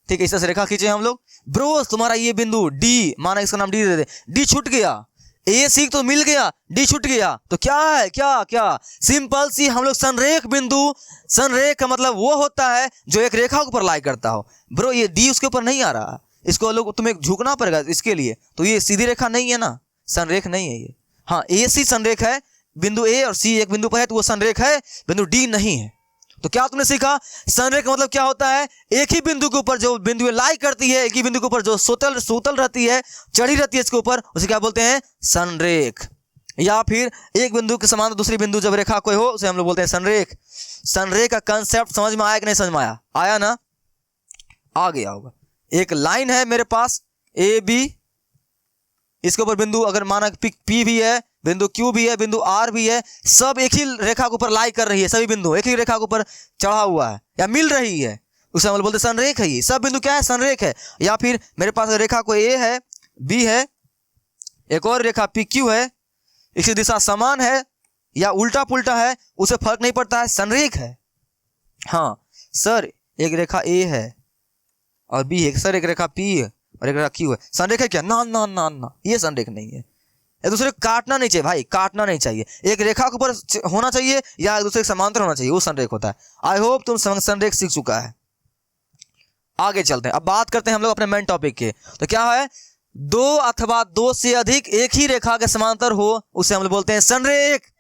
ठीक है, इस तरह से रेखा खींचे हम लोग। ब्रो तुम्हारा ये बिंदु D, माना इसका नाम D दे दे, D छूट गया, AC तो मिल गया, D छूट गया, तो क्या है? क्या सिंपल सी हम लोग संरेख बिंदु, संरेख का मतलब वो होता है जो एक रेखा के ऊपर लाई करता हो। ब्रो ये D उसके ऊपर नहीं आ रहा, इसको लोग तुम्हें झुकना पड़ेगा इसके लिए, तो ये सीधी रेखा नहीं है ना, संरेख नहीं है ये। हाँ AC संरेख है, बिंदु A और C एक बिंदु पर है तो वो संरेख है, बिंदु D नहीं है। तो क्या तुमने सीखा? संरेख का मतलब क्या होता है? एक ही बिंदु के ऊपर जो बिंदु लाई करती है, एक ही बिंदु के ऊपर जो सूतल रहती है, चढ़ी रहती है इसके ऊपर, उसे क्या बोलते हैं? संरेख। या फिर एक बिंदु के समान दूसरी बिंदु जब रेखा कोई हो उसे हम लोग बोलते हैं संरेख। संरेख का कंसेप्ट समझ में आया कि नहीं समझ में आया? आया ना? आ गया होगा। एक लाइन है मेरे पास AB, इसके ऊपर बिंदु अगर माना P भी है, बिंदु Q भी है, बिंदु R भी है, सब एक ही रेखा के ऊपर लाई कर रही है, सभी बिंदु एक ही रेखा के ऊपर चढ़ा हुआ है या मिल रही है, उसे हम बोलते हैं संरेख है। ये सब बिंदु क्या है? संरेख है। या फिर मेरे पास रेखा कोई A है, B है, एक और रेखा PQ है, इसकी दिशा समान है या उल्टा पुल्टा है, उसे फर्क नहीं पड़ता है, संरेख है। हाँ सर एक रेखा A है और B है, सर एक रेखा P है और एक रेखा Q है, संरेख है क्या? ना ना ना ना, ये संरेख नहीं है। एक दूसरे को काटना नहीं चाहिए भाई, काटना नहीं चाहिए, एक रेखा के ऊपर होना चाहिए या एक दूसरे के समांतर होना चाहिए, वो संरेख होता है। आई होप तुम संरेख सीख चुका है। आगे चलते हैं, अब बात करते हैं हम लोग अपने मेन टॉपिक के। तो क्या है? दो अथवा दो से अधिक एक ही रेखा के समांतर हो उसे हम लोग बोलते हैं संरेख।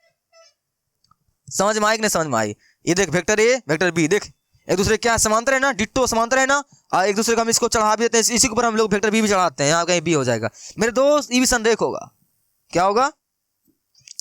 समझ में आई कि नहीं समझ में आई? ये देख वेक्टर A वेक्टर B, देख एक दूसरे क्या समांतर है ना, डिट्टो समांतर है ना, एक दूसरे को हम इसको चढ़ा भी देते हैं, इसी के ऊपर हम लोग वेक्टर B भी चढ़ाते हैं, यहाँ कहीं B हो जाएगा मेरे दोस्त, ये भी संरेख होगा। क्या होगा?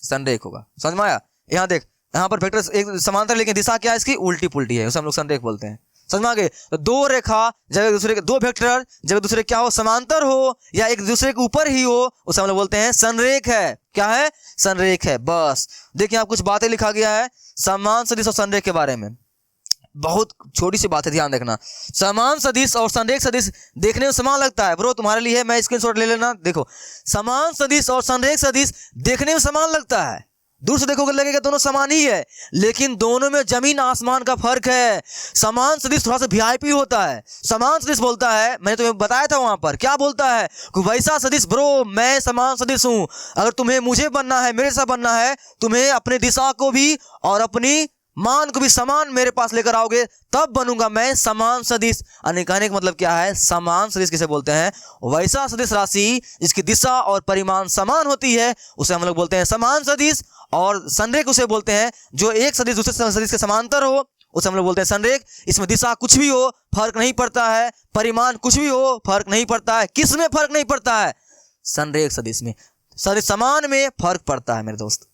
संरेख होगा। समझ में आया? यहाँ देख, यहाँ पर वेक्टर एक समांतर लेकिन दिशा क्या है इसकी? उल्टी पुल्टी है, उसे हम लोग संरेख बोलते हैं। समझ में आ गए? तो दो रेखा जब एक दूसरे के, दो वेक्टर जब एक दूसरे क्या हो? समांतर हो या एक दूसरे के ऊपर ही हो, उसे हम लोग बोलते हैं संरेख है। क्या है? संरेख है। बस देखिए आप कुछ बातें लिखा गया है समान सदिश और संरेख के बारे में, बहुत छोटी सी बात है, ध्यान देखना। समान सदिश और संरेख सदिश देखने में समान लगता है। ब्रो तुम्हारे लिए मैं स्क्रीनशॉट ले लेना, देखो समान सदिश और संरेख सदिश देखने में समान लगता है, दूर से देखोगे लगेगा दोनों समान ही है, लेकिन दोनों में जमीन आसमान का फर्क है। समान सदिश थोड़ा सा VIP होता है। समान सदिश बोलता है, मैंने तुम्हें बताया था वहां पर, क्या बोलता है? वैसा सदिश ब्रो मैं समान सदिश हूं, अगर तुम्हें मुझे बनना है, मेरे साथ बनना है, तुम्हें अपनी दिशा को भी और अपनी मान को भी समान मेरे पास लेकर आओगे तब बनूंगा मैं समान सदिश। कहने का मतलब क्या है? समान सदिश किसे बोलते हैं? वैसा सदिश राशि जिसकी दिशा और परिमाण समान होती है उसे हम लोग बोलते हैं समान सदिश। और संरेख उसे बोलते हैं जो एक सदिश दूसरे सदिश के समांतर हो, उसे हम लोग बोलते हैं संरेख। इसमें दिशा कुछ भी हो फर्क नहीं पड़ता है, परिमाण कुछ भी हो फर्क नहीं पड़ता है। किस में फर्क नहीं पड़ता है? संरेख सदिश में। सदिश समान में फर्क पड़ता है मेरे दोस्त।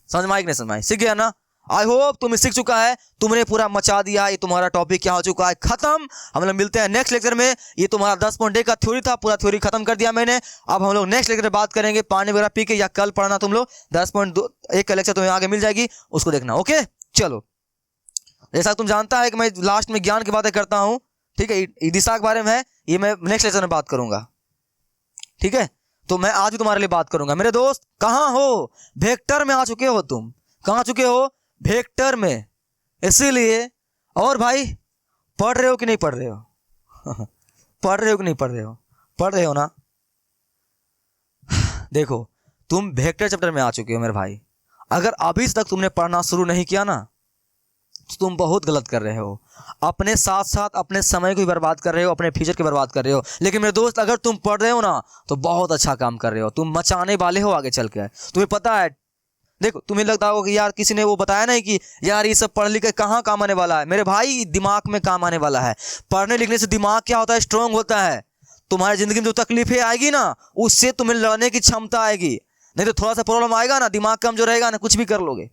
समझ में आई कि नहीं समझ में आई? सीख गया ना? आई होप तुम्हें सीख चुका है, तुमने पूरा मचा दिया। ये तुम्हारा टॉपिक क्या हो चुका है? खत्म। हम लोग मिलते हैं नेक्स्ट लेक्चर में। ये तुम्हारा 10 का थ्योरी था, पूरा थ्योरी खत्म कर दिया मैंने। अब हम लोग नेक्स्ट लेक्चर में बात करेंगे पानी वगैरह पी के, या कल पढ़ना तुम लोग 10.1 का लेक्चर तुम्हें आगे मिल जाएगी, उसको देखना। ओके चलो, जैसा तुम जानता है कि मैं लास्ट में ज्ञान की बातें करता हूँ, ठीक है, दिशा के बारे में है, ये मैं नेक्स्ट लेक्चर में बात करूंगा, ठीक है। तो मैं आज भी तुम्हारे लिए बात करूंगा। मेरे दोस्त कहाँ हो? वेक्टर में आ चुके हो तुम। कहाँ चुके हो? वेक्टर में। इसीलिए और भाई पढ़ रहे हो कि नहीं पढ़ रहे हो? पढ़ रहे हो कि नहीं पढ़ रहे हो? पढ़ रहे हो ना? देखो तुम वेक्टर चैप्टर में आ चुके हो मेरे भाई, अगर अभी तक तुमने पढ़ना शुरू नहीं किया ना तो तुम बहुत गलत कर रहे हो। अपने साथ साथ अपने समय को भी बर्बाद कर रहे हो, अपने फ्यूचर को बर्बाद कर रहे हो। लेकिन मेरे दोस्त अगर तुम पढ़ रहे हो ना तो बहुत अच्छा काम कर रहे हो, तुम मचाने वाले हो आगे चल के। तुम्हें पता है, देखो तुम्हें लगता होगा कि यार किसी ने वो बताया नहीं कि यार ये सब पढ़ लिख के कहाँ काम आने वाला है। मेरे भाई दिमाग में काम आने वाला है। पढ़ने लिखने से दिमाग क्या होता है, स्ट्रांग होता है। तुम्हारी जिंदगी में जो तकलीफें आएगी ना उससे तुम्हें लड़ने की क्षमता आएगी। नहीं तो थोड़ा सा प्रॉब्लम आएगा ना, दिमाग कमजोर रहेगा ना, कुछ भी कर लोगे,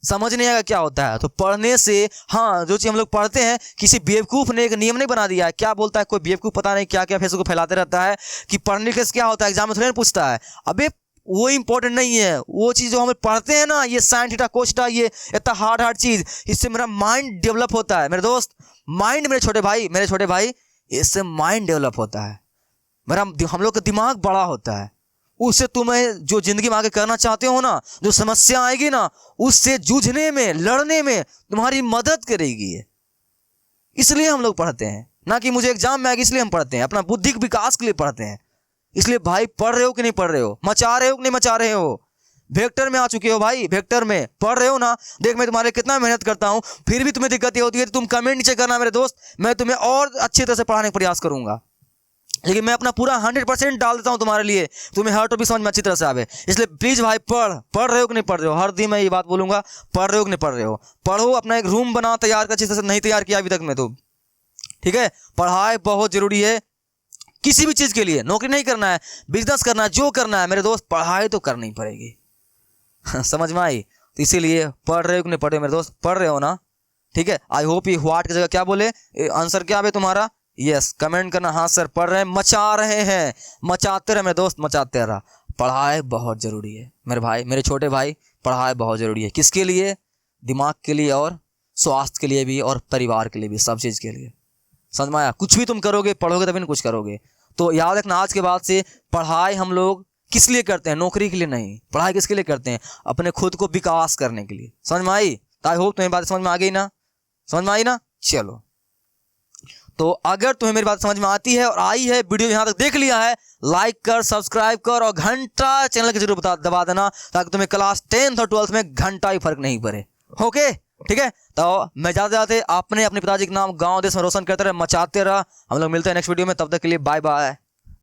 समझ नहीं आएगा क्या होता है। तो पढ़ने से, हाँ जो चीज हम लोग पढ़ते हैं, किसी बेवकूफ ने एक नियम नहीं बना दिया है। क्या बोलता है कोई बेवकूफ, पता नहीं क्या क्या फेसबुक को फैलाते रहता है कि पढ़ने लिखने से क्या होता है, एग्जाम में थोड़ी ना पूछता है। अबे वो इंपॉर्टेंट नहीं है, वो चीज जो हम पढ़ते हैं ना, ये साइन थीटा कोस थीटा, ये इतना हार्ड चीज, इससे मेरा माइंड डेवलप होता है मेरे दोस्त। माइंड, मेरे छोटे भाई इससे माइंड डेवलप होता है, मेरा हम लोग का दिमाग बड़ा होता है। उससे तुम्हें जो जिंदगी में आगे करना चाहते हो ना, जो समस्या आएगी ना, उससे जूझने में, लड़ने में तुम्हारी मदद करेगी। इसलिए हम लोग पढ़ते हैं, ना कि मुझे एग्जाम में आएगी इसलिए हम पढ़ते हैं, अपना बुद्धि के विकास के लिए पढ़ते हैं। इसलिए भाई पढ़ रहे हो कि नहीं पढ़ रहे हो, मचा रहे हो कि नहीं मचा रहे हो, वेक्टर में आ चुके हो भाई, वेक्टर में पढ़ रहे हो ना। देख मैं तुम्हारे कितना मेहनत करता हूं, फिर भी तुम्हें दिक्कत ये होती है तो तुम कमेंट नीचे करना मेरे दोस्त, मैं तुम्हें और अच्छी तरह से पढ़ाने का प्रयास करूंगा। लेकिन मैं अपना पूरा 100% डाल देता हूं तुम्हारे लिए, तुम्हें हर टॉपिक समझ में अच्छी तरह से आवे। इसलिए प्लीज भाई पढ़ रहे हो कि नहीं पढ़ रहे हो। हर दिन मैं ये बात बोलूंगा, पढ़ रहे हो कि नहीं पढ़ रहे हो। पढ़ो, अपना एक रूम बनाओ तैयार कर, अच्छी तरह से नहीं तैयार किया अभी तक में तो, ठीक है। पढ़ाई बहुत जरूरी है किसी भी चीज के लिए। नौकरी नहीं करना है, बिजनेस करना है, जो करना है मेरे दोस्त, पढ़ाई तो करनी पड़ेगी। समझ में आई? तो इसीलिए पढ़ रहे हो कि नहीं पढ़ रहे हो मेरे दोस्त, पढ़ रहे हो ना, ठीक है। आई होप ये व्हाट की जगह क्या बोले, आंसर क्या है तुम्हारा, यस कमेंट करना, हाँ सर पढ़ रहे हैं, मचा रहे हैं, मचाते रहे मेरे दोस्त, मचाते रहा। पढ़ाई बहुत जरूरी है मेरे भाई, मेरे छोटे भाई, पढ़ाई बहुत जरूरी है। किसके लिए, दिमाग के लिए और स्वास्थ्य के लिए भी और परिवार के लिए भी, सब चीज के लिए। समझ में आया? कुछ भी तुम करोगे, पढ़ोगे तभी ना कुछ करोगे। तो याद रखना आज के बाद से, पढ़ाई हम लोग किस लिए करते हैं, नौकरी के लिए नहीं। पढ़ाई किसके लिए करते हैं, अपने खुद को विकास करने के लिए। समझ में आई? तो आई होप तुम्हें बात समझ में आ गई ना, समझ में आई ना। चलो, तो अगर तुम्हें मेरी बात समझ में आती है और आई है, वीडियो यहाँ तक देख लिया है, लाइक कर, सब्सक्राइब कर और घंटा चैनल के जरूर दबा देना, ताकि तुम्हें क्लास 10th और 12th में घंटा ही फर्क नहीं पड़े। ओके, ठीक है। तो मैं जाते जाते अपने पिताजी के नाम गांव देश में रोशन करते रहे, मचाते रहा। हम लोग मिलते हैं नेक्स्ट वीडियो में, तब तक के लिए बाय बाय।